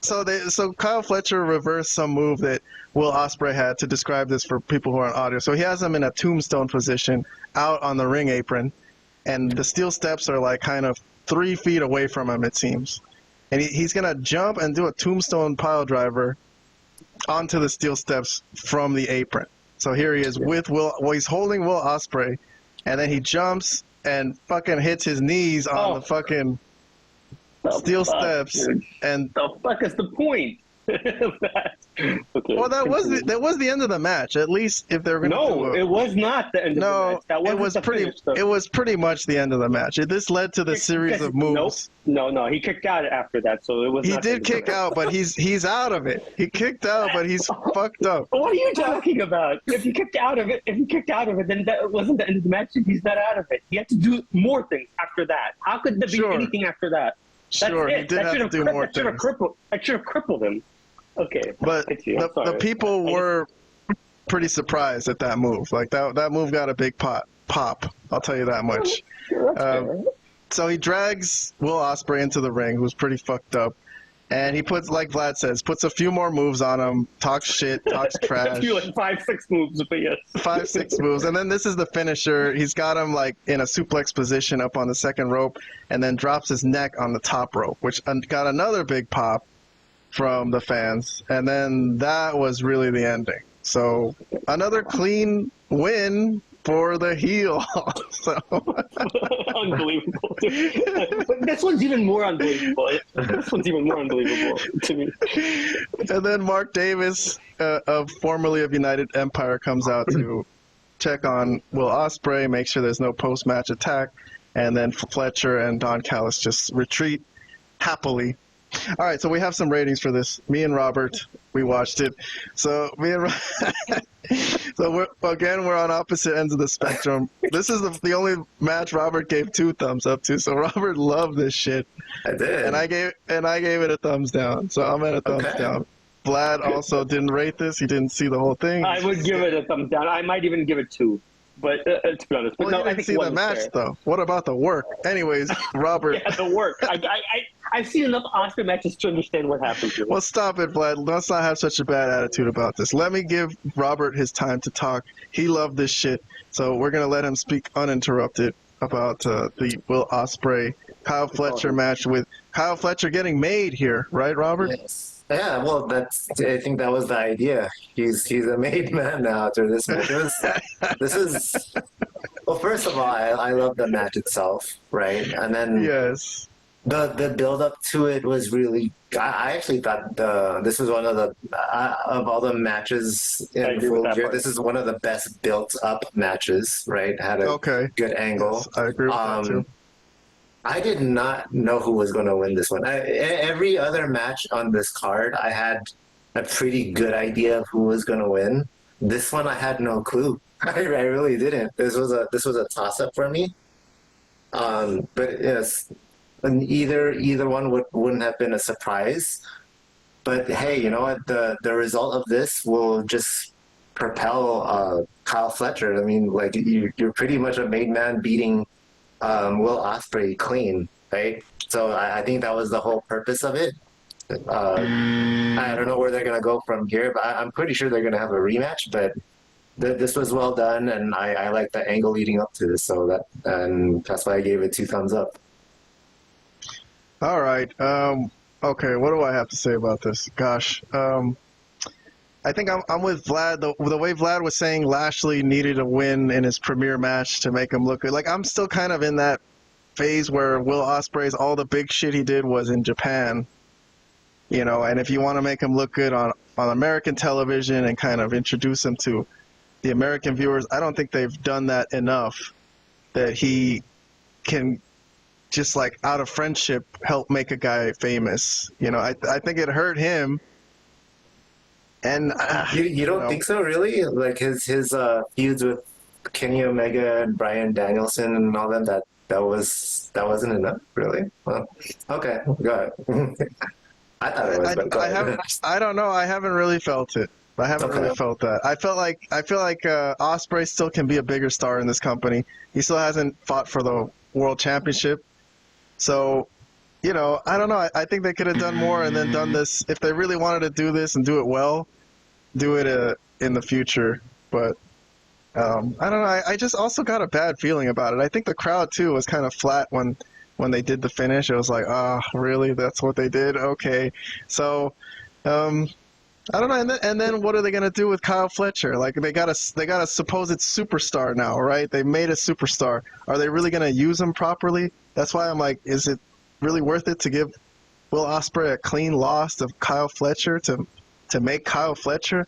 So Kyle Fletcher reversed some move that Will Ospreay had, to describe this for people who are on audio. So he has him in a tombstone position out on the ring apron. and the steel steps are like kind of 3 feet away from him, it seems. And he's going to jump and do a tombstone pile driver onto the steel steps from the apron. So here he is with he's holding Will Ospreay, and then he jumps and fucking hits his knees on the fucking steel steps. Dude. And the fuck is the point of that? Okay. well, that was the end of the match. At least if they were going to No, it was not the end of the match. That it was pretty. Finish, it was pretty much the end of the match. This led to the series of moves. No, he kicked out after that, so it was. He did kick out, but he's out of it. He kicked out, but he's fucked up. What are you talking about? If he kicked out of it, then that wasn't the end of the match. He's not out of it. He had to do more things after that. How could there be anything after that? That's sure, it. he did have to do more things. That should have crippled him. Okay, but the people were pretty surprised at that move. Like that move got a big pop. I'll tell you that much. So he drags Will Ospreay into the ring, who's pretty fucked up, and he puts, like Vlad says, puts a few more moves on him, talks shit, talks trash. A few, like 5-6 moves, but yes. 5-6 moves, and then this is the finisher. He's got him like in a suplex position up on the second rope, and then drops his neck on the top rope, which got another big pop from the fans, and then that was really the ending. So another clean win for the heel. So unbelievable. But this one's even more unbelievable. This one's even more unbelievable to me. And then Mark Davis, formerly of United Empire, comes out to check on Will Ospreay, make sure there's no post-match attack, and then Fletcher and Don Callis just retreat happily. All right, so we have some ratings for this. Me and Robert, we watched it. So we're on opposite ends of the spectrum. This is the only match Robert gave 2 thumbs up to. So Robert loved this shit. I did. And I gave it a thumbs down. So I'm at a thumbs down. Vlad also didn't rate this. He didn't see the whole thing. I would give it a thumbs down. I might even give it 2. But to be honest, well, no, you didn't see the match though. What about the work? Anyways, Robert. Yeah, the work. I've seen enough Oscar matches to understand what happened here. Well, stop it, Vlad. Let's not have such a bad attitude about this. Let me give Robert his time to talk. He loved this shit, so we're gonna let him speak uninterrupted about the Will Ospreay Kyle Fletcher match with Kyle Fletcher getting made here, right, Robert? Yes. Yeah, well, I think that was the idea. He's a made man now after this match. Well, first of all, I love the match itself, right? And then yes, the build up to it was really. I actually thought this was one of the of all the matches in Full Gear. This is one of the best built up matches, right? Had a good angle. Yes, I agree with that too. I did not know who was going to win this one. Every other match on this card, I had a pretty good idea of who was going to win. This one, I had no clue. I really didn't. This was a toss up for me. But yes, either one wouldn't have been a surprise. But hey, you know what? The result of this will just propel Kyle Fletcher. I mean, like you're pretty much a made man beating Will Ospreay clean, right? So I think that was the whole purpose of it. I don't know where they're going to go from here, but I'm pretty sure they're going to have a rematch. But this was well done, and I like the angle leading up to this, so that's why I gave it 2 thumbs up. All right. Okay, what do I have to say about this? Gosh. I think I'm with Vlad. The way Vlad was saying Lashley needed a win in his premiere match to make him look good. Like, I'm still kind of in that phase where Will Ospreay's all the big shit he did was in Japan. You know, and if you want to make him look good on American television and kind of introduce him to the American viewers, I don't think they've done that enough that he can just, like, out of friendship, help make a guy famous. You know, I think it hurt him. And you don't think so, really? Like his feuds with Kenny Omega and Bryan Danielson and all them, that wasn't enough, really? Well, okay, go ahead. I thought it was, but go ahead. I don't know. I haven't really felt it. I haven't really felt that. I feel like Ospreay still can be a bigger star in this company. He still hasn't fought for the World Championship, so. You know, I don't know. I think they could have done more and then done this. If they really wanted to do this and do it well, do it in the future. But I don't know. I just also got a bad feeling about it. I think the crowd too was kind of flat when they did the finish. It was like, oh, really? That's what they did? Okay. So, I don't know. And then what are they gonna do with Kyle Fletcher? Like they got a supposed superstar now, right? They made a superstar. Are they really gonna use him properly? That's why I'm like, is it really worth it to give Will Ospreay a clean loss of Kyle Fletcher to make Kyle Fletcher?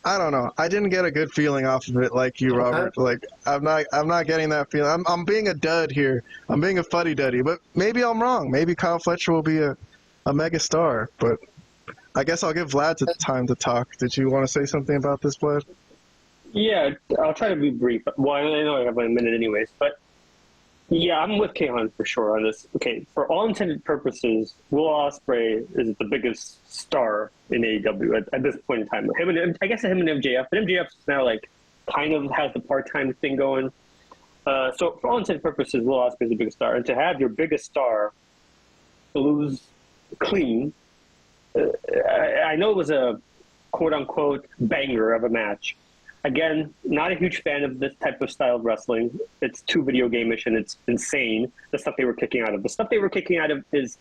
I don't know. I didn't get a good feeling off of it like you, Robert. Like I'm not getting that feeling. I'm being a dud here. I'm being a fuddy-duddy, but maybe I'm wrong. Maybe Kyle Fletcher will be a mega star, but I guess I'll give Vlad the time to talk. Did you want to say something about this, Vlad? Yeah, I'll try to be brief. Well, I know I have a minute anyways, but yeah, I'm with Kahan for sure on this. Okay, for all intended purposes, Will Ospreay is the biggest star in AEW at this point in time. I guess him and MJF, but MJF is now like kind of has the part-time thing going. So for all intended purposes, Will Ospreay is the biggest star, and to have your biggest star lose clean, I know it was a quote-unquote banger of a match. Again, not a huge fan of this type of style of wrestling. It's too video game-ish and it's insane, the stuff they were kicking out of. The stuff they were kicking out of is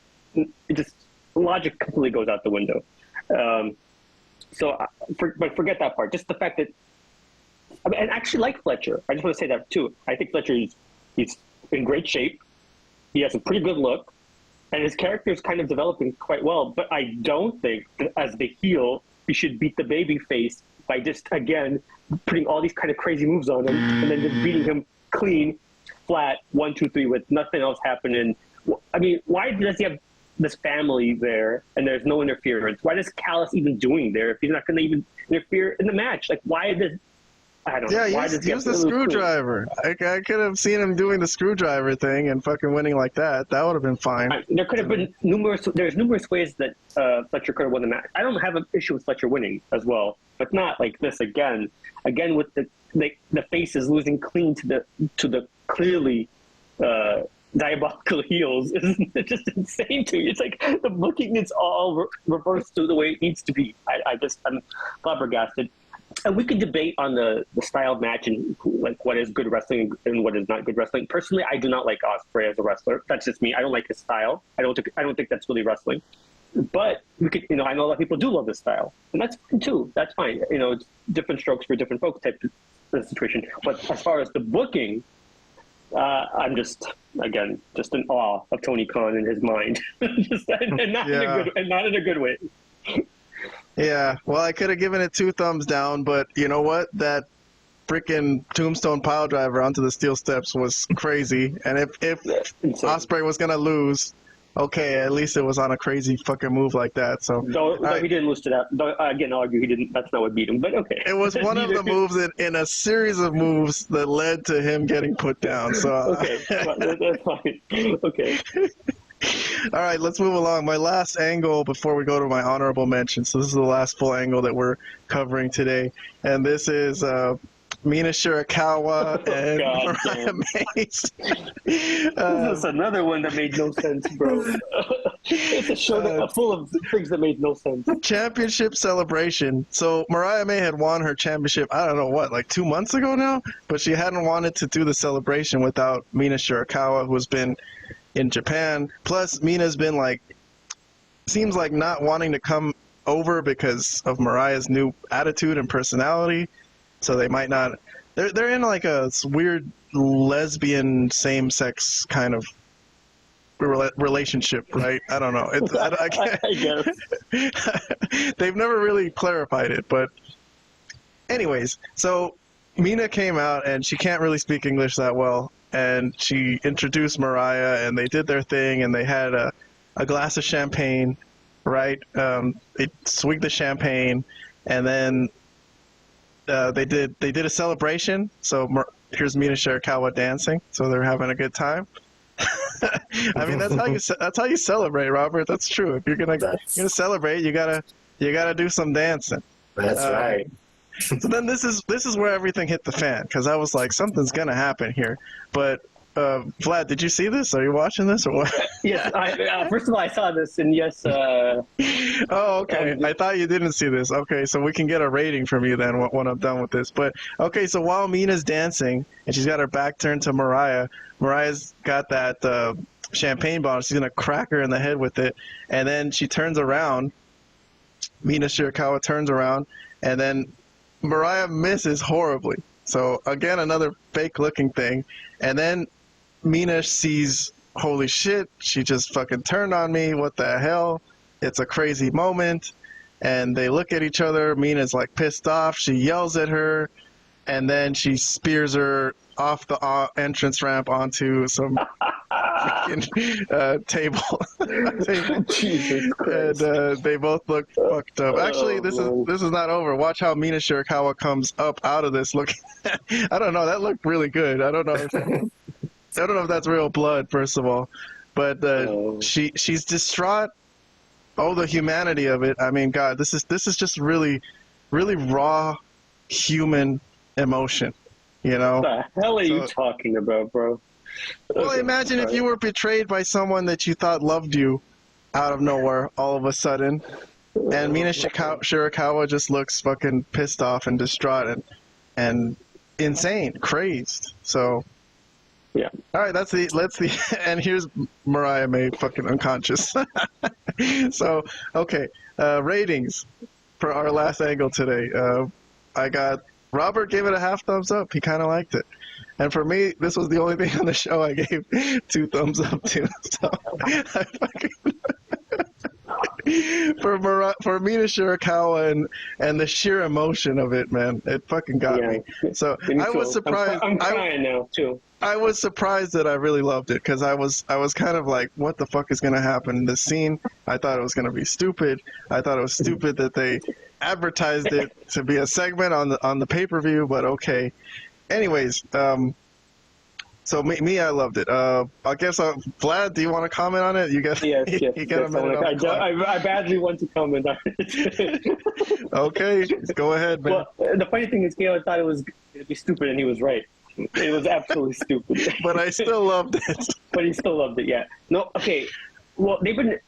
just logic completely goes out the window. But forget that part. Just the fact that, and actually like Fletcher. I just want to say that too. I think Fletcher he's in great shape. He has a pretty good look, and his character is kind of developing quite well. But I don't think that as the heel, you should beat the baby face by just, again, putting all these kind of crazy moves on him and then just beating him clean, flat, 1, 2, 3 with nothing else happening. I mean, why does he have this family there and there's no interference? Why does Callis even doing there if he's not going to even interfere in the match? Like, why does... I don't know. Yeah, use the screwdriver. I could have seen him doing the screwdriver thing and fucking winning like that. That would have been fine. There could have been numerous ways that Fletcher could have won the match. I don't have an issue with Fletcher winning as well, but not like this again. Again, with the faces losing clean to the clearly diabolical heels. It's just insane to me. It's like the booking is all reversed to the way it needs to be. I'm flabbergasted. And we can debate on the style of match and like what is good wrestling and what is not good wrestling. Personally, I do not like Ospreay as a wrestler. That's just me. I don't like his style. I don't think that's really wrestling. But we could, I know a lot of people do love this style, and that's fine too. That's fine. It's different strokes for different folks type of situation. But as far as the booking, I'm just in awe of Tony Khan and his mind, and not in a good way. Yeah, well, I could have given it 2 thumbs down, but you know what? That freaking tombstone pile driver onto the steel steps was crazy. And if Ospreay was gonna lose, okay, at least it was on a crazy fucking move like that. So he didn't lose to that. Again, I'll argue he didn't. That's not what beat him. But okay, it was one of the moves in a series of moves that led to him getting put down. So okay, that's fine. Okay. All right, let's move along. My last angle before we go to my honorable mention. So this is the last full angle that we're covering today, and this is Mina Shirakawa and Mariah Mace. This is another one that made no sense, bro. It's a show full of things that made no sense. Championship celebration. So Mariah May had won her championship, I don't know what, like 2 months ago now? But she hadn't wanted to do the celebration without Mina Shirakawa, who's been in Japan. Plus, Mina's been seems like not wanting to come over because of Mariah's new attitude and personality. So they might not. They're in like a weird lesbian same-sex kind of relationship, right? I don't know. I guess. They've never really clarified it, but anyways, so Mina came out and she can't really speak English that well, and she introduced Mariah and they did their thing and they had a glass of champagne, right? They swigged the champagne and then they did a celebration. So here's Mina Shirakawa dancing. So they're having a good time. I mean, that's how you celebrate, Robert. That's true. If you're gonna celebrate, you gotta do some dancing. That's right. So then this is where everything hit the fan, because I was like, something's gonna happen here. But Vlad, did you see this? Are you watching this or what? Yes. First of all, I saw this, and yes. Oh, okay. I thought you didn't see this. Okay, so we can get a rating from you then when I'm done with this. But okay, so while Mina's dancing and she's got her back turned to Mariah, Mariah's got that champagne bottle. She's gonna crack her in the head with it, and then she turns around. Mina Shirakawa turns around, and then Mariah misses horribly. So again, another fake-looking thing, and then Mina sees, holy shit, she just fucking turned on me. What the hell? It's a crazy moment. And they look at each other. Mina's like pissed off. She yells at her, and then she spears her off the entrance ramp onto some freaking table. Jesus Christ. And they both look fucked up. Actually, this is not over. Watch how Mina Shirakawa comes up out of this looking. I don't know. That looked really good. I don't know if that's real blood, first of all, but she's distraught. Oh, the humanity of it. I mean, God, this is just really, really raw human emotion. You know? What the hell are you talking about, bro? Well, imagine if you were betrayed by someone that you thought loved you out of nowhere all of a sudden, and Mina Shirakawa just looks fucking pissed off and distraught and insane, crazed. So, yeah. All right, let's the and here's Mariah May fucking unconscious. So, okay, ratings for our last angle today. I got Robert gave it a half thumbs up. He kind of liked it. And for me, this was the only thing on the show I gave 2 thumbs up to. So I fucking for Mina Shirakawa and the sheer emotion of it, man, it fucking got me. So I was surprised. I'm crying now too. I was surprised that I really loved it because I was kind of like, what the fuck is gonna happen in this scene? I thought it was gonna be stupid. I thought it was stupid that they advertised it to be a segment on the pay-per-view, but okay. Anyways, so me, I loved it. I guess, Vlad, do you want to comment on it? You got yes. You got a minute on the clock. I badly want to comment on it. Okay, go ahead, man. Well, the funny thing is, Gail thought it was going to be stupid, and he was right. It was absolutely stupid. But I still loved it. But he still loved it, yeah. No, okay. Well, they've been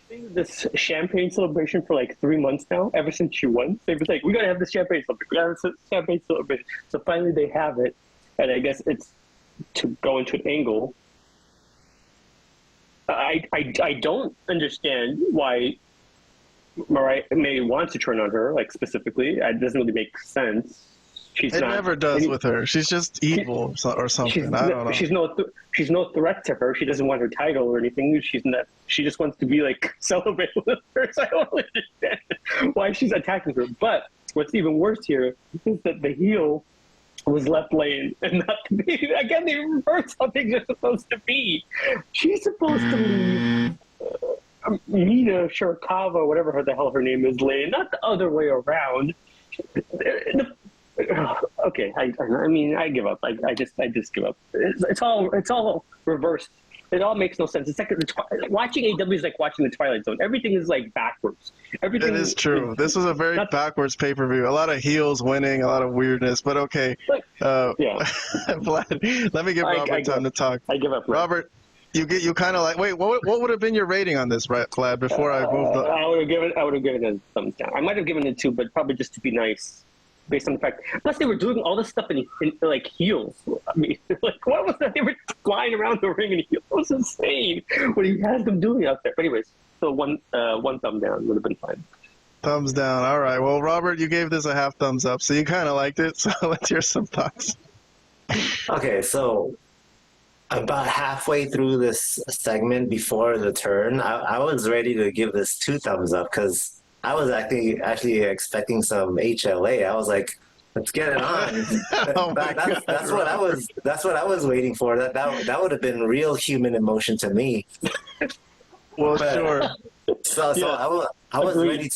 doing this champagne celebration for like 3 months now, ever since she won. They've been like, we got to have this champagne celebration. We got to have this champagne celebration. So finally they have it, and I guess it's to go into an angle. I don't understand why Mariah May wants to turn on her, like specifically. It doesn't really make sense. It never does with her. She's just evil or something. I don't know. She's no threat to her. She doesn't want her title or anything. She's not. She just wants to be like celebrated with her. So I don't understand why she's attacking her. But what's even worse here is that the heel was left lane and not to be. Again, they reversed how things are supposed to be. She's supposed to leave Mina Shirakawa, whatever the hell her name is, lane, not the other way around. Okay, I mean, I give up. I just give up. It's all reversed. It all makes no sense. It's like watching AEW is like watching the Twilight Zone. Everything is like backwards. Everything. It is true. This was a very backwards pay-per-view. A lot of heels winning, a lot of weirdness. But okay, yeah. Vlad, let me give Robert time to talk. I give up. Robert, you kind of like. Wait, what would have been your rating on this, right, Vlad? Before I moved on, I would have given it a thumbs down. I might have given it 2, but probably just to be nice. Based on the fact, plus they were doing all this stuff in like heels. I mean, like what was that? They were flying around the ring in heels. It was insane what he had them doing out there. But anyways, so one thumb down would have been fine. Thumbs down. All right. Well, Robert, you gave this a half thumbs up, so you kind of liked it. So let's hear some thoughts. Okay, so about halfway through this segment before the turn, I was ready to give this 2 thumbs up because I was actually expecting some HLA. I was like, let's get it on. That's what I was waiting for. That would have been real human emotion to me. Well, sure. So yeah, I was ready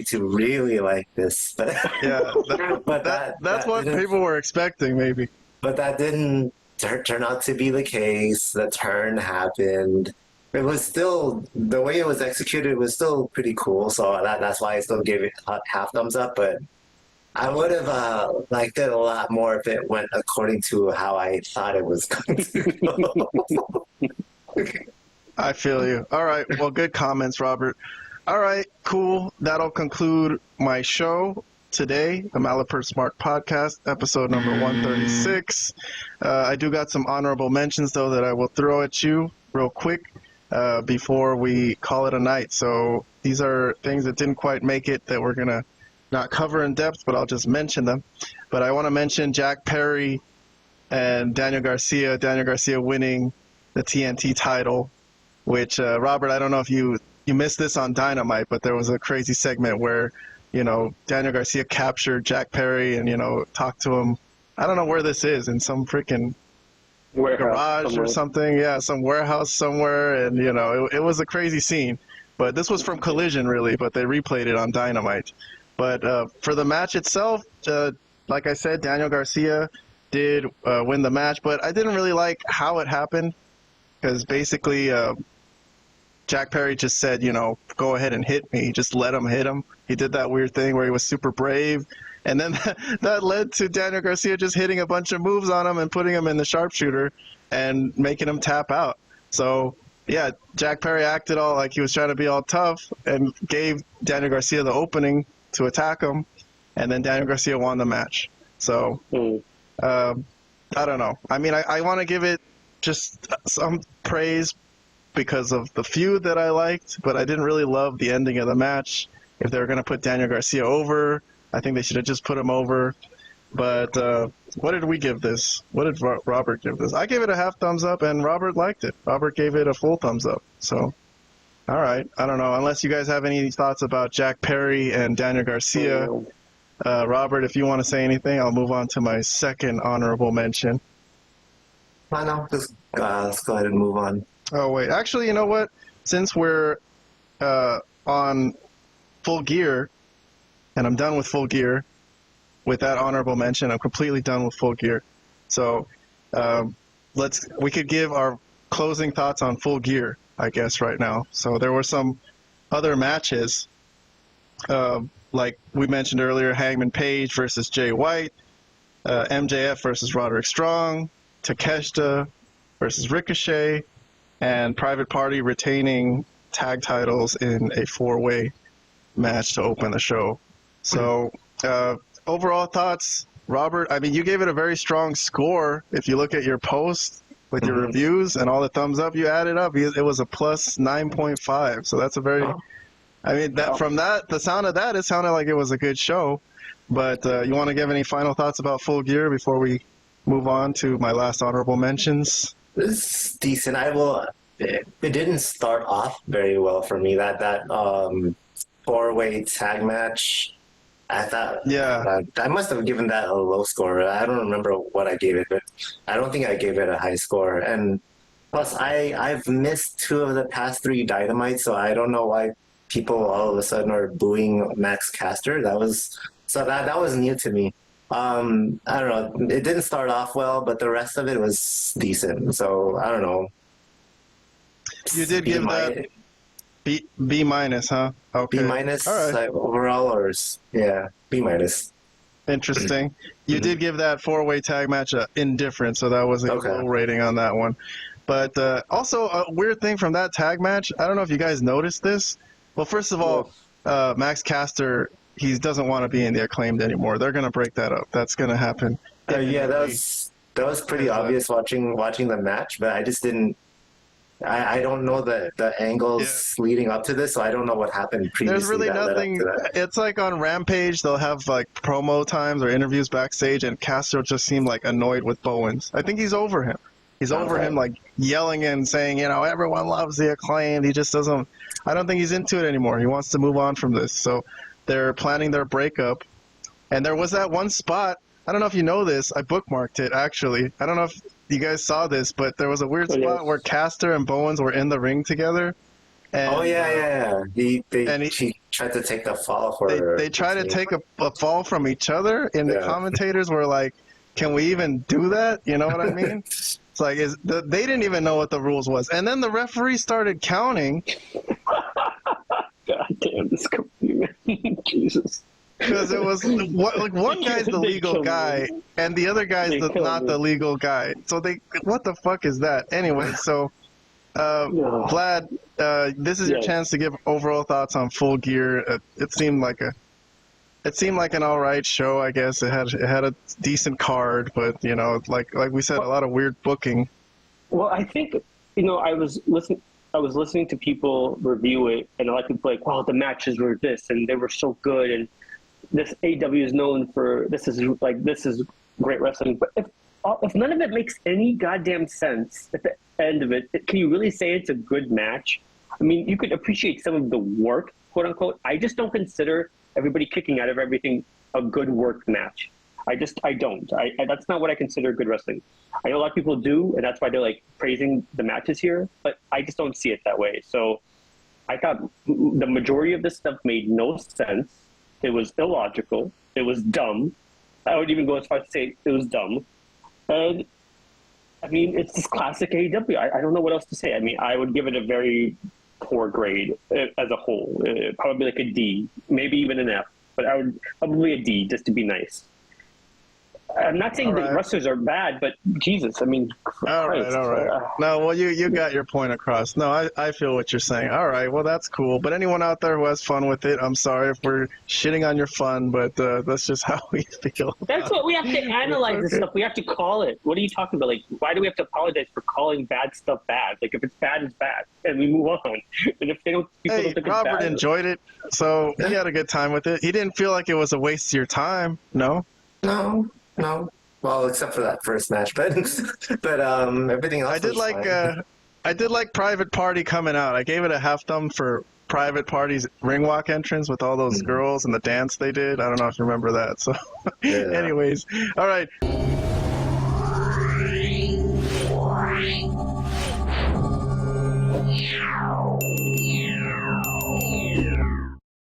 to really like this. But yeah, that's what people were expecting, maybe. But that didn't turn out to be the case. The turn happened. It was still, the way it was executed was still pretty cool, so that's why I still gave it half thumbs up, but I would have liked it a lot more if it went according to how I thought it was going to go. I feel you. All right. Well, good comments, Robert. All right. Cool. That'll conclude my show today, the Malapert Smark Podcast, episode number 136. I do got some honorable mentions, though, that I will throw at you real quick before we call it a night. So these are things that didn't quite make it that we're going to not cover in depth, but I'll just mention them. But I want to mention Jack Perry and Daniel Garcia winning the TNT title, which, Robert, I don't know if you missed this on Dynamite, but there was a crazy segment where, Daniel Garcia captured Jack Perry and, talked to him. I don't know where this is, in some freaking garage somewhere. Or something. Yeah, some warehouse somewhere. And, it was a crazy scene. But this was from Collision, really, but they replayed it on Dynamite. But for the match itself, like I said, Daniel Garcia did win the match, but I didn't really like how it happened because basically Jack Perry just said, go ahead and hit me. Just let him hit him. He did that weird thing where he was super brave. And then that led to Daniel Garcia just hitting a bunch of moves on him and putting him in the sharpshooter and making him tap out. So, yeah, Jack Perry acted all like he was trying to be all tough and gave Daniel Garcia the opening to attack him. And then Daniel Garcia won the match. So, I don't know. I mean, I want to give it just some praise because of the feud that I liked, but I didn't really love the ending of the match. If they were going to put Daniel Garcia over, I think they should have just put him over. But what did we give this? What did Robert give this? I gave it a half thumbs up, and Robert liked it. Robert gave it a full thumbs up. So, all right. I don't know. Unless you guys have any thoughts about Jack Perry and Daniel Garcia. Robert, if you want to say anything, I'll move on to my second honorable mention. Why not? Just let's go ahead and move on. Oh, wait. Actually, you know what? Since we're on Full Gear, and I'm done with Full Gear, with that honorable mention, I'm completely done with Full Gear. So we could give our closing thoughts on Full Gear, I guess, right now. So there were some other matches, like we mentioned earlier, Hangman Page versus Jay White, MJF versus Roderick Strong, Takeshita versus Ricochet, and Private Party retaining tag titles in a 4-way match to open the show. So overall thoughts, Robert, I mean, you gave it a very strong score. If you look at your post with your reviews and all the thumbs up you added up, it was a plus 9.5. So that's a very, I mean, from the sound of that, it sounded like it was a good show. But you want to give any final thoughts about Full Gear before we move on to my last honorable mentions? It's decent. It didn't start off very well for me. That 4-way tag match, I thought, I must have given that a low score. I don't remember what I gave it, but I don't think I gave it a high score. And plus, I've missed 2 of the past 3 Dynamites, so I don't know why people all of a sudden are booing Max Caster. That was new to me. I don't know. It didn't start off well, but the rest of it was decent. So I don't know. You did give that B minus, huh? Okay. B minus, all right. Overall, or B minus. Interesting. You did give that 4-way tag match an indifferent, so that was a low rating on that one. But also a weird thing from that tag match. I don't know if you guys noticed this. Well, first of all, Max Caster, he doesn't want to be in the Acclaimed anymore. They're going to break that up. That's going to happen. Yeah, that was pretty obvious watching the match, but I just didn't. I don't know the angles leading up to this, so I don't know what happened previously. There's really nothing. It's like on Rampage, they'll have like promo times or interviews backstage, and Castro just seemed like annoyed with Bowens. I think he's over him. He's over him, like yelling and saying, everyone loves the Acclaimed. He just doesn't. I don't think he's into it anymore. He wants to move on from this. So they're planning their breakup. And there was that one spot. I don't know if you know this. I bookmarked it, actually. I don't know if you guys saw this, but there was a weird spot where Caster and Bowens were in the ring together. And, She tried to take the fall for her. They tried to take a fall from each other, and the commentators were like, can we even do that? You know what I mean? It's like they didn't even know what the rules was. And then the referee started counting. God damn, this company, man. Jesus. because it was one guy's the legal guy and the other guy's not the legal guy. So what the fuck is that? Anyway, so Vlad, this is your chance to give overall thoughts on Full Gear. It seemed like an all right show, I guess. It had a decent card, but like we said, a lot of weird booking. Well, I think I was listening to people review it, and a lot of people were like, "Well, the matches were this, and they were so good, and this AEW is known for this is great wrestling." But if none of it makes any goddamn sense at the end of it, can you really say it's a good match? I mean, you could appreciate some of the work, quote unquote. I just don't consider everybody kicking out of everything a good work match. I don't. That's not what I consider good wrestling. I know a lot of people do, and that's why they're like praising the matches here, but I just don't see it that way. So I thought the majority of this stuff made no sense. It was illogical. It was dumb. I would even go as far as to say it was dumb. And I mean, it's just classic AEW. I don't know what else to say. I mean, I would give it a very poor grade as a whole. Probably like a D, maybe even an F, but I would probably a D just to be nice. I'm not saying that wrestlers are bad, but Jesus, I mean, all right. No, well, you got your point across. No, I feel what you're saying. All right, well, that's cool. But anyone out there who has fun with it, I'm sorry if we're shitting on your fun, but that's just how we feel. That's what we have to analyze this stuff. We have to call it. What are you talking about? Like, why do we have to apologize for calling bad stuff bad? Like, if it's bad, it's bad, and we move on. And if people don't think it's Robert bad, enjoyed it, so he had a good time with it. He didn't feel like it was a waste of your time. No. No. Well, except for that first match, but everything else. I did like Private Party coming out. I gave it a half thumb for Private Party's ring walk entrance with all those girls and the dance they did. I don't know if you remember that. So, anyways, all right.